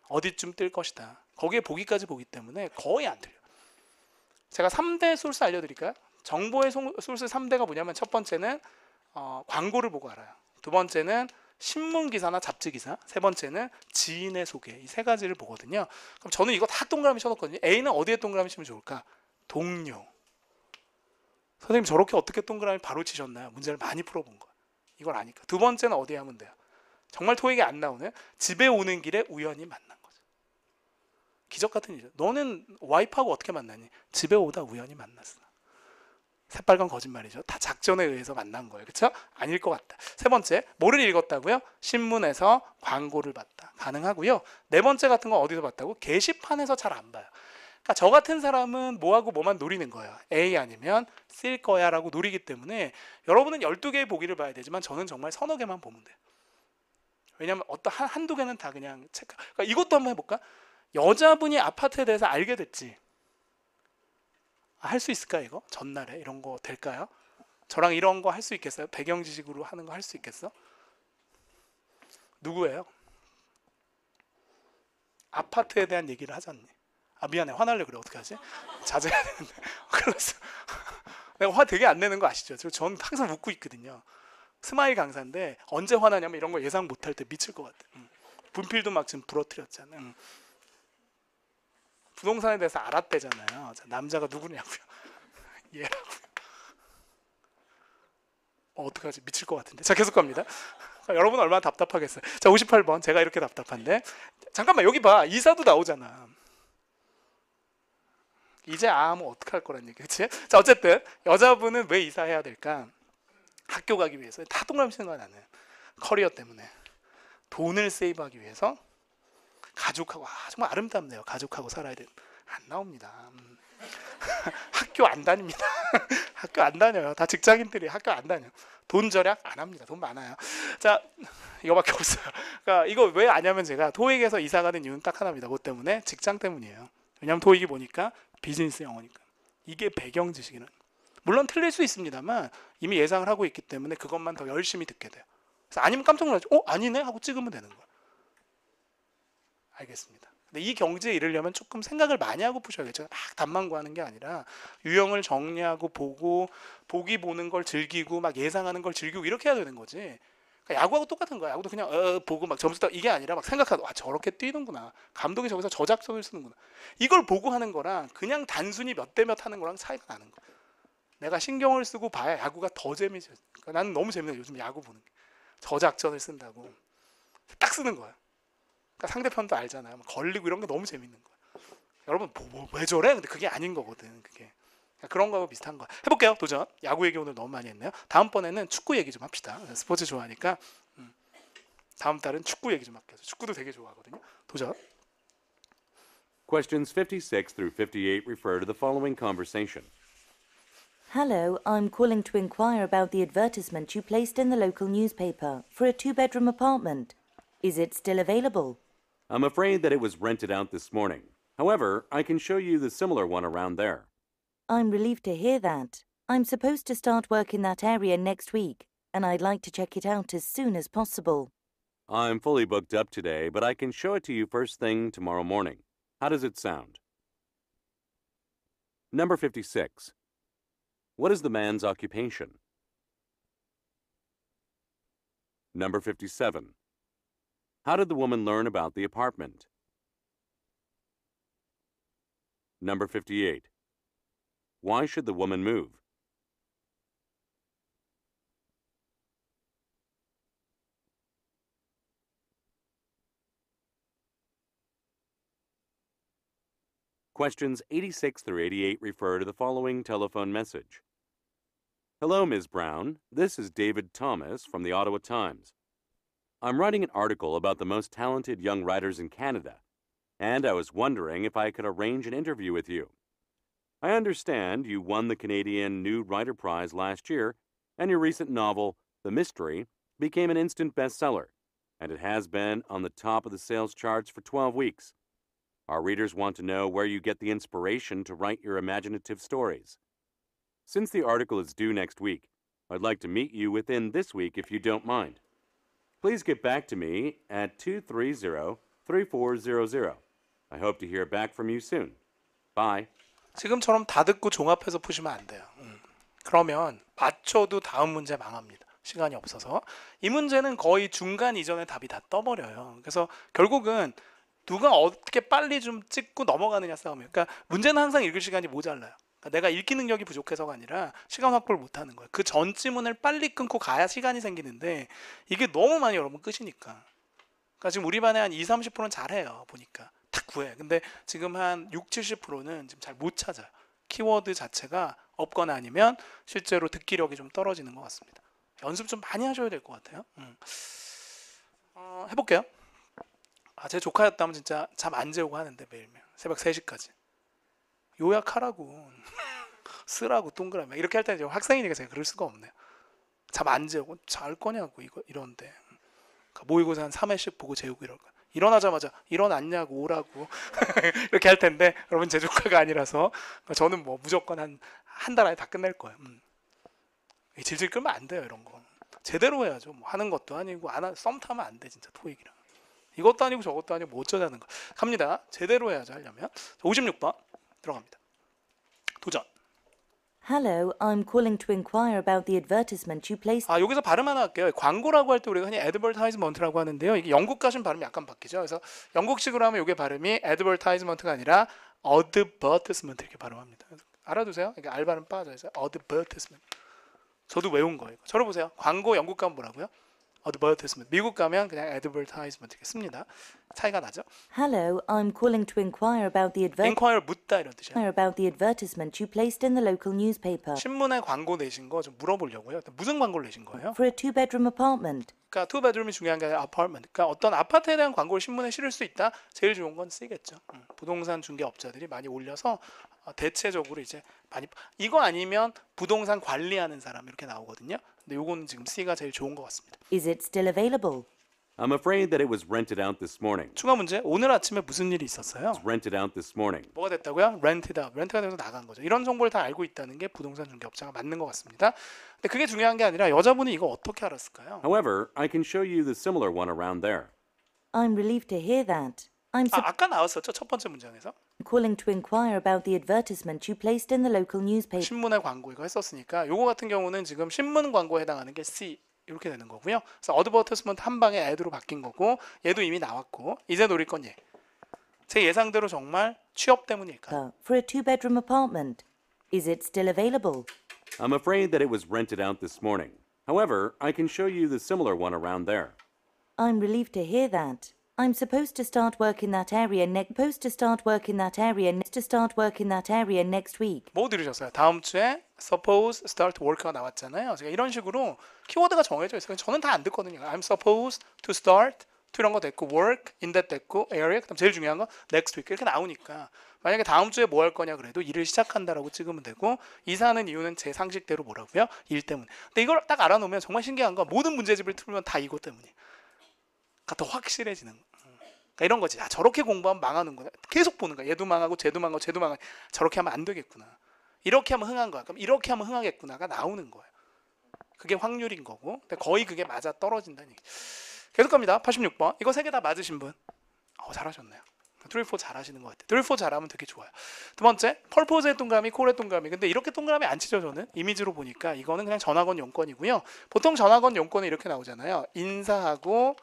A: 어디쯤 뜰 것이다. 거기에 보기까지 보기 때문에 거의 안 틀려. 제가 3대 소스 알려드릴까요? 정보의 소스 3대가 뭐냐면 첫 번째는 광고를 보고 알아요. 두 번째는 신문 기사나 잡지 기사. 세 번째는 지인의 소개. 이 3가지를 보거든요. 그럼 저는 이거 다 동그라미 쳐놓거든요. A는 어디에 동그라미 치면 좋을까? 동료. 선생님 저렇게 어떻게 동그라미 바로 치셨나요? 문제를 많이 풀어본 거야. 이걸 아니까. 두 번째는 어디에 하면 돼요? 정말 토익이 안 나오는 집에 오는 길에 우연히 만난 거죠. 기적 같은 일이죠. 너는 와이프하고 어떻게 만나니? 집에 오다 우연히 만났어. 새빨간 거짓말이죠. 다 작전에 의해서 만난 거예요. 그렇죠? 아닐 것 같다. 세 번째, 뭐를 읽었다고요? 신문에서 광고를 봤다. 가능하고요. 네 번째 같은 거 어디서 봤다고? 게시판에서 잘 안 봐요. 그러니까 저 같은 사람은 뭐하고 뭐만 노리는 거예요. A 아니면 C일 거야 라고 노리기 때문에 여러분은 12개의 보기를 봐야 되지만 저는 정말 서너 개만 보면 돼요. 왜냐하면 어떤 한두 개는 다 그냥 체크. 그러니까 이것도 한번 해볼까? 여자분이 아파트에 대해서 알게 됐지. 할 수 있을까 이거? 전날에 이런 거 될까요? 저랑 이런 거 할 수 있겠어요? 배경 지식으로 하는 거 할 수 있겠어? 누구예요? 아파트에 대한 얘기를 하잖니. 아 미안해 화날래 그래 어떻게 하지? 자제해야 되는데 그랬어. 내가 화 되게 안 내는 거 아시죠? 저는 항상 웃고 있거든요. 스마일 강사인데 언제 화나냐면 이런 거 예상 못할 때 미칠 것 같아. 분필도 막 지금 부러뜨렸잖아요. 부동산에 대해서 알았대잖아요. 남자가 누구냐고요? 얘라고요. 어떡하지? 미칠 것 같은데. 자 계속 갑니다. 여러분 얼마나 답답하겠어요. 자 58번 제가 이렇게 답답한데 잠깐만 여기 봐 이사도 나오잖아. 이제 하면 어떡할 거란 얘기 그치? 자 어쨌든 여자분은 왜 이사해야 될까? 학교 가기 위해서 다 동그라미 치는 거야 나는. 커리어 때문에 돈을 세이브하기 위해서 가족하고 정말 아름답네요. 가족하고 살아야 돼. 안 나옵니다. 학교 안 다닙니다. 학교 안 다녀요. 다 직장인들이 학교 안 다녀. 돈 절약 안 합니다. 돈 많아요. 자 이거밖에 없어요. 그러니까 이거 왜 아냐면 제가 토익에서 이사 가는 이유는 딱 하나입니다. 뭐 때문에? 직장 때문이에요. 왜냐하면 토익이 보니까 비즈니스 영어니까. 이게 배경 지식이는 물론 틀릴 수 있습니다만 이미 예상을 하고 있기 때문에 그것만 더 열심히 듣게 돼요. 그래서 아니면 깜짝 놀라죠. 아니네 하고 찍으면 되는 거예요. 알겠습니다. 근데 이 경지에 이르려면 조금 생각을 많이 하고 푸셔야겠죠. 막 답만 구하는 게 아니라 유형을 정리하고 보고 보기 보는 걸 즐기고 막 예상하는 걸 즐기고 이렇게 해야 되는 거지. 그러니까 야구하고 똑같은 거야. 야구도 그냥 보고 막 점수 따 이게 아니라 막 생각하고 저렇게 뛰는구나. 감독이 저기서 저작전을 쓰는구나. 이걸 보고 하는 거랑 그냥 단순히 몇 대 몇 하는 거랑 차이가 나는 거야. 내가 신경을 쓰고 봐야 야구가 더 재미있어. 그러니까 나는 너무 재밌어요. 요즘 야구 보는 게. 저작전을 쓴다고. 딱 쓰는 거야. 그러니까 상대편도 알잖아요. 걸리고 이런 게 너무 재밌는 거야. 여러분 왜 저래? 근데 그게 아닌 거거든. 그게 그런 거하고 비슷한 거야. 해볼게요. 도전. 야구 얘기 오늘 너무 많이 했네요. 다음번에는 축구 얘기 좀 합시다. 스포츠 좋아하니까 다음 달은 축구 얘기 좀 할게요. 축구도 되게 좋아하거든요. 도전.
B: Questions 56 through 58 refer to the following conversation.
C: Hello, I'm calling to inquire about the advertisement you placed in the local newspaper for a 2-bedroom apartment. Is it still available?
B: I'm afraid that it was rented out this morning. However, I can show you the similar one around there.
C: I'm relieved to hear that. I'm supposed to start work in that area next week, and I'd like to check it out as soon as possible.
B: I'm fully booked up today, but I can show it to you first thing tomorrow morning. How does it sound? Number 56. What is the man's occupation? Number 57. How did the woman learn about the apartment? Number 58. Why should the woman move? Questions 86 through 88 refer to the following telephone message. Hello, Ms. Brown. This is David Thomas from the Ottawa Times. I'm writing an article about the most talented young writers in Canada, and I was wondering if I could arrange an interview with you. I understand you won the Canadian New Writer Prize last year, and your recent novel, The Mystery, became an instant bestseller, and it has been on the top of the sales charts for 12 weeks. Our readers want to know where you get the inspiration to write your imaginative stories. Since the article is due next week, I'd like to meet you within this week if you don't mind. Please get back to me at 230-3400. I hope to hear back from you soon. Bye.
A: 지금처럼 다 듣고 종합해서 푸시면 안 돼요. 그러면 맞춰도 다음 문제 망합니다. 시간이 없어서. 이 문제는 거의 중간 이전에 답이 다 떠버려요. 그래서 결국은 누가 어떻게 빨리 좀 찍고 넘어가느냐 싸움이에요. 그러니까 문제는 항상 읽을 시간이 모자라요. 그러니까 내가 읽기 능력이 부족해서가 아니라 시간 확보를 못하는 거예요. 그 전 지문을 빨리 끊고 가야 시간이 생기는데 이게 너무 많이 여러분 끄시니까. 그러니까 지금 우리 반에 한 20-30%는 잘해요. 보니까 딱 구해. 근데 지금 한 60-70%는 지금 잘 못 찾아요. 키워드 자체가 없거나 아니면 실제로 듣기력이 좀 떨어지는 것 같습니다. 연습 좀 많이 하셔야 될 것 같아요. 해볼게요. 제 조카였다면 진짜 잠 안 재우고 하는데 매일매일 새벽 3시까지 요약하라고 쓰라고 동그라미 이렇게 할 때는 학생이니까 제가 그럴 수가 없네요. 잠 안 재우고 잘 거냐고 이런데 그러니까 모의고사 한 3회씩 보고 재우고 이럴 거야. 일어나자마자 일어났냐고 오라고 이렇게 할 텐데 여러분 제 조카가 아니라서 저는 뭐 무조건 한 달 안에 다 끝낼 거예요. 질질 끌면 안 돼요. 이런 거 제대로 해야죠. 뭐 하는 것도 아니고 썸 타면 안 돼. 진짜 토익이랑 이것도 아니고 저것도 아니고 뭐 어쩌자는 거 갑니다. 제대로 해야죠. 하려면 56번 들어갑니다. 도전.
C: Hello, I'm calling to inquire about the advertisement you placed.
A: 여기서 발음 하나 할게요. 광고라고 할 때 우리가 흔히 advertisement라고 하는데요. 이게 영국 가신 발음이 약간 바뀌죠. 그래서 영국식으로 하면 이게 발음이 advertisement가 아니라 advertisement 이렇게 발음합니다. 알아두세요. 이게 알 발음 빠져서 advertisement. 저도 외운 거예요. 저를 보세요. 광고 영국 가면 뭐라고요? advertisement. 미국 가면 그냥 advertisement 이렇게 씁니다. 차이가 나죠?
C: Hello, I'm calling to inquire about the
A: inquire 묻다 이런 뜻이에요.
C: advertisement you placed in the local newspaper
A: 신문에 광고 내신 거 좀 물어보려고요. 무슨 광고를 내신 거예요?
C: for a two-bedroom apartment.
A: 그러니까 투 베드룸이 중요한 게 아니라 아파트먼트. 그러니까 어떤 아파트에 대한 광고를 신문에 실을 수 있다. 제일 좋은 건 쓰겠죠. 부동산 중개업자들이 많이 올려서 대체적으로 이제 많이 이거 아니면 부동산 관리하는 사람 이렇게 나오거든요. 근데 요거는 지금 C가 제일 좋은 것 같습니다.
C: Is it still available?
B: I'm afraid that it was rented out this morning.
A: 추가 문제. 오늘 아침에 무슨 일이 있었어요?
B: It's rented out this morning.
A: 뭐가 됐다고요? rented out. 렌트가 돼서 나간 거죠. 이런 정보를 다 알고 있다는 게 부동산 중개업자가 맞는 것 같습니다. 근데 그게 중요한 게 아니라 여자분이 이거 어떻게 알았을까요?
B: However, I can show you the similar one around there.
C: I'm relieved to hear that. I'm
A: 아까 나왔었죠. 첫 번째 문장에서.
C: calling to inquire about the advertisement you placed in the local newspaper.
A: 신문에 광고 이거 했었으니까 요거 같은 경우는 지금 신문 광고에 해당하는 게 C 이렇게 되는 거고요. 그래서 advertisement 한 방에 ad로 바뀐 거고 얘도 이미 나왔고 이제 노릴 건 얘. 제 예상대로 정말 취업 때문일까요?
C: For a two-bedroom apartment. Is it still available?
B: I'm afraid that it was rented out this morning. However, I can show you the similar one around there.
C: I'm relieved to hear that. I'm supposed to start work in that area next week.
A: 뭐 들으셨어요? 다음 주에 suppose start work가 나왔잖아요. 제가 이런 식으로 키워드가 정해져 있어요. 저는 다 안 듣거든요. I'm supposed to start to 이런 거 됐고 work in that 됐고 area 그다음 제일 중요한 거 next week 이렇게 나오니까 만약에 다음 주에 뭐 할 거냐 그래도 일을 시작한다라고 찍으면 되고 이사하는 이유는 제 상식대로 뭐라고요? 일 때문에. 근데 이걸 딱 알아놓으면 정말 신기한 건 모든 문제집을 틀면 다 이것 때문이에요. 그러니까 더 확실해지는 거. 그러니까 이런 거지. 저렇게 공부하면 망하는구나. 계속 보는 거야. 얘도 망하고 쟤도 망하고 쟤도 망하고 저렇게 하면 안 되겠구나. 이렇게 하면 흥한 거야. 그럼 이렇게 하면 흥하겠구나가 나오는 거예요. 그게 확률인 거고. 근데 거의 그게 맞아 떨어진다는 얘기. 계속 갑니다. 86번. 이거 세 개 다 맞으신 분. 잘하셨네요. 3, 4 잘하시는 것 같아요. 3, 4 잘하면 되게 좋아요. 두 번째, 펄포즈의 동그라미, 콜의 동그라미. 근데 이렇게 동그라미 안 치죠 저는. 이미지로 보니까 이거는 그냥 전학원 용건이고요. 보통 전학원 용건은 이렇게 나오잖아요. 인사하고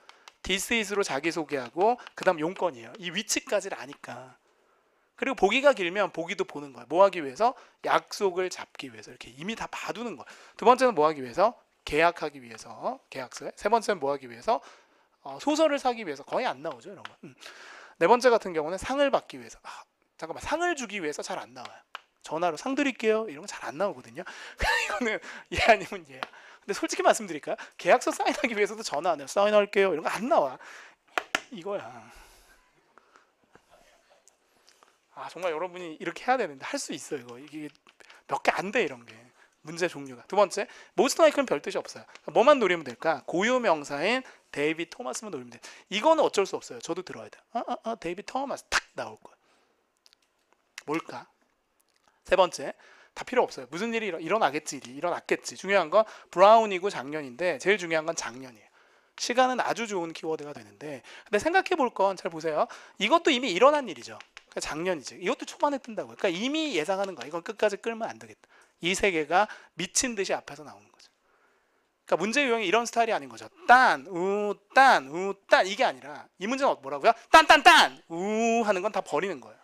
A: this is로 자기소개하고 그 다음 용건이에요. 이 위치까지를 아니까. 그리고 보기가 길면 보기도 보는 거예요. 뭐 하기 위해서? 약속을 잡기 위해서. 이렇게 이미 다 봐두는 거예요. 두 번째는 뭐 하기 위해서? 계약하기 위해서. 계약서에. 세 번째는 뭐 하기 위해서? 소설을 사기 위해서. 거의 안 나오죠 이런 거. 네 번째 같은 경우는 상을 받기 위해서. 잠깐만 상을 주기 위해서 잘 안 나와요. 전화로 상 드릴게요. 이런 거 잘 안 나오거든요. 이거는 얘 아니면 얘야. 근데 솔직히 말씀드릴까요? 계약서 사인하기 위해서도 전화 안 해요. 사인할게요. 이런 거 안 나와. 이거야. 정말 여러분이 이렇게 해야 되는데 할 수 있어요. 이게 몇 개 안 돼 이런 게. 문제 종류가. 두 번째, most likely는 별 뜻이 없어요. 뭐만 노리면 될까? 고유 명사인 데이비드 토마스만 노리면 돼. 이거는 어쩔 수 없어요. 저도 들어야 돼. 데이비드 토마스 탁 나올 거야. 뭘까? 세 번째, 다 필요 없어요. 무슨 일이 일어나겠지. 중요한 건 브라운이고 작년인데 제일 중요한 건 작년이에요. 시간은 아주 좋은 키워드가 되는데 근데 생각해 볼 건 잘 보세요. 이것도 이미 일어난 일이죠. 그러니까 작년이지. 이것도 초반에 뜬다고요. 그러니까 이미 예상하는 거야. 이건 끝까지 끌면 안 되겠다. 이 세 개가 미친 듯이 앞에서 나오는 거죠. 그러니까 문제 유형이 이런 스타일이 아닌 거죠. 딴, 이게 아니라 이 문제는 뭐라고요? 딴, 우 하는 건 다 버리는 거예요.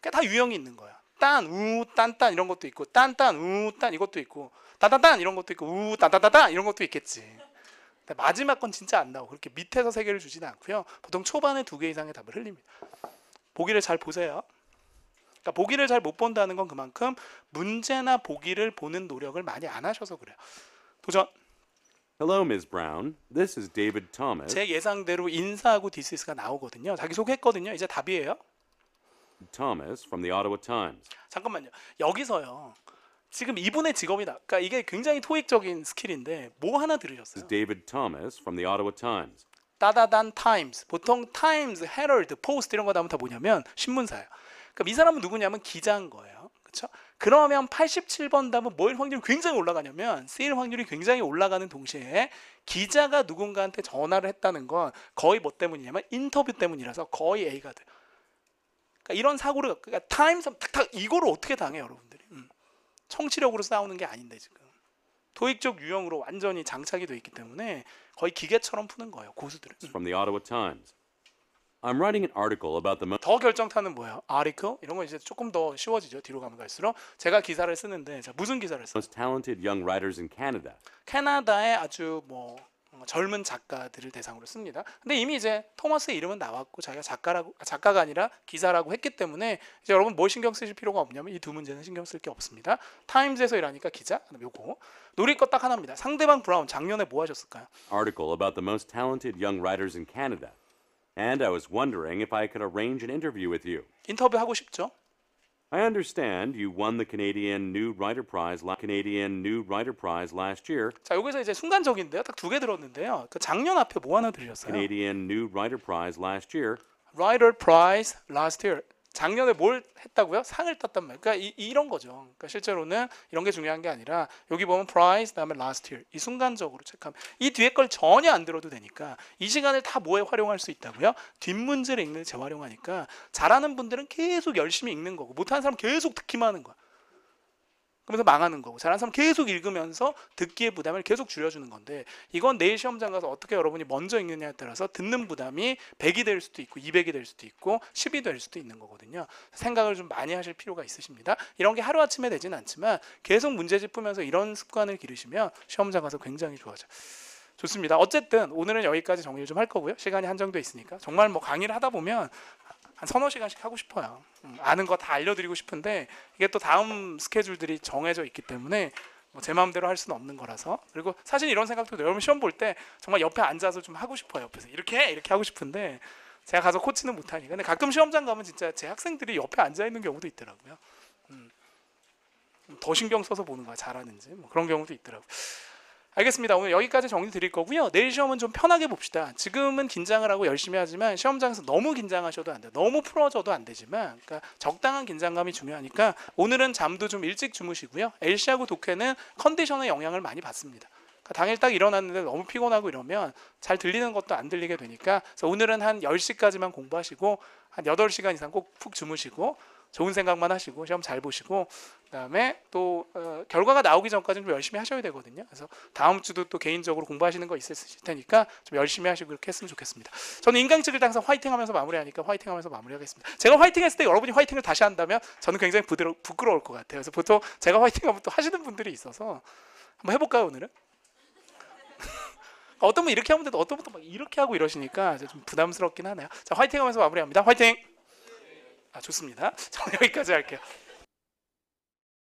A: 그러니까 다 유형이 있는 거야. 딴, 딴 이런 것도 있고 딴, 딴 이것도 있고 딴 이런 것도 있고 딴 이런 것도 있겠지. 근데 마지막 건 진짜 안 나오고 그렇게 밑에서 세 개를 주지는 않고요. 보통 초반에 2개 이상의 답을 흘립니다. 보기를 잘 보세요. 그러니까 보기를 잘 못 본다는 건 그만큼 문제나 보기를 보는 노력을 많이 안 하셔서 그래요. 도전.
B: Hello, Ms. Brown. This is David Thomas.
A: 제 예상대로 인사하고 this is가 나오거든요. 자기 소개했거든요. 이제 답이에요.
B: Thomas from the Ottawa Times.
A: 잠깐만요. 여기서요. 지금 이분의 직업이 그러니까 이게 굉장히 토익적인 스킬인데 뭐 하나
B: This
A: 들으셨어요?
B: is David Thomas from the Ottawa Times.
A: 따다단 타임스. 보통 타임스, 헤럴드, 포스트 이런 거 나오면 다 뭐냐면 신문사예요. 그럼 이 사람은 누구냐면 기자인 거예요. 그렇죠? 그러면 87번 답은 뭐일 확률이 굉장히 올라가냐면 쓰일 확률이 굉장히 올라가는 동시에 기자가 누군가한테 전화를 했다는 건 거의 뭐 때문이냐면 인터뷰 때문이라서 거의 A가 돼요. 그러니까 이런 사고를 그러니까 타임스 탁탁 이거를 어떻게 당해요, 여러분들이? 청취력으로 싸우는 게 아닌데 지금 토익적 유형으로 완전히 장착이 돼 있기 때문에 거의 기계처럼 푸는 거예요, 고수들은.
B: From the Ottawa Times. I'm writing an article about the
A: 더 결정타는 뭐예요? article 이런 거 이제 조금 더 쉬워지죠. 뒤로 가면 갈수록 제가 기사를 쓰는데 자, 무슨 기사를 써요?
B: most talented young writers in Canada.
A: 캐나다의 아주 뭐 젊은 작가들을 대상으로 씁니다. 근데 이미 이제 토마스의 이름은 나왔고 자기가 작가가 아니라 기사라고 했기 때문에 이제 여러분 뭘 신경 쓰실 필요가 없냐면 이 두 문제는 신경 쓸 게 없습니다. 타임즈에서 일하니까 기자. 그다음에 요거 노릴 거 딱 하나입니다. 상대방 브라운 작년에 뭐 하셨을까요?
B: Article about the most talented young writers in Canada. And I was wondering if I could arrange an interview with you.
A: 인터뷰 하고 싶죠?
B: I understand you won the Canadian New Writer Prize last year.
A: 자 여기서 이제 순간적인데요. 딱 2개 들었는데요. 그 작년 앞에 뭐 하나 들으셨어요?
B: Canadian New Writer Prize last year.
A: Writer Prize last year. 작년에 뭘 했다고요? 상을 땄단 말이에요. 그러니까 이런 거죠. 그러니까 실제로는 이런 게 중요한 게 아니라 여기 보면 prize 그다음에 last year 이 순간적으로 체크하면 이 뒤에 걸 전혀 안 들어도 되니까 이 시간을 다 뭐에 활용할 수 있다고요? 뒷문제를 읽는 데 재활용하니까 잘하는 분들은 계속 열심히 읽는 거고 못하는 사람은 계속 듣기만 하는 거야. 그러면서 망하는 거고 잘하는 사람 계속 읽으면서 듣기의 부담을 계속 줄여주는 건데 이건 내일 시험장 가서 어떻게 여러분이 먼저 읽느냐에 따라서 듣는 부담이 100이 될 수도 있고 200이 될 수도 있고 10이 될 수도 있는 거거든요. 생각을 좀 많이 하실 필요가 있으십니다. 이런 게 하루아침에 되진 않지만 계속 문제집 풀면서 이런 습관을 기르시면 시험장 가서 굉장히 좋아져요. 좋습니다. 어쨌든 오늘은 여기까지 정리를 좀 할 거고요. 시간이 한정돼 있으니까 정말 뭐 강의를 하다 보면 한 서너 시간씩 하고 싶어요. 아는 거 다 알려드리고 싶은데 이게 또 다음 스케줄들이 정해져 있기 때문에 뭐 제 마음대로 할 수는 없는 거라서 그리고 사실 이런 생각도 여러분 시험 볼 때 정말 옆에 앉아서 좀 하고 싶어요. 옆에서 이렇게 하고 싶은데 제가 가서 코치는 못하니까 근데 가끔 시험장 가면 진짜 제 학생들이 옆에 앉아 있는 경우도 있더라고요. 더 신경 써서 보는 거야 잘하는지 뭐 그런 경우도 있더라고요. 알겠습니다. 오늘 여기까지 정리 드릴 거고요. 내일 시험은 좀 편하게 봅시다. 지금은 긴장을 하고 열심히 하지만 시험장에서 너무 긴장하셔도 안 돼요. 너무 풀어져도 안 되지만 그러니까 적당한 긴장감이 중요하니까 오늘은 잠도 좀 일찍 주무시고요. LC하고 독해는 컨디션의 영향을 많이 받습니다. 그러니까 당일 딱 일어났는데 너무 피곤하고 이러면 잘 들리는 것도 안 들리게 되니까 그래서 오늘은 한 10시까지만 공부하시고 한 8시간 이상 꼭 푹 주무시고 좋은 생각만 하시고 시험 잘 보시고 그다음에 또 결과가 나오기 전까지는 좀 열심히 하셔야 되거든요. 그래서 다음 주도 또 개인적으로 공부하시는 거 있을 테니까 좀 열심히 하시고 그렇게 했으면 좋겠습니다. 저는 인강 찍을 때 항상 화이팅하면서 마무리하니까 화이팅하면서 마무리하겠습니다. 제가 화이팅했을 때 여러분이 화이팅을 다시 한다면 저는 굉장히 부끄러울 것 같아요. 그래서 보통 제가 화이팅하면 또 하시는 분들이 있어서 한번 해볼까요 오늘은? 어떤 분 이렇게 하면 되도 어떤 분도 막 이렇게 하고 이러시니까 좀 부담스럽긴 하네요. 자 화이팅하면서 마무리합니다. 화이팅! 좋습니다. 저는 여기까지 할게요.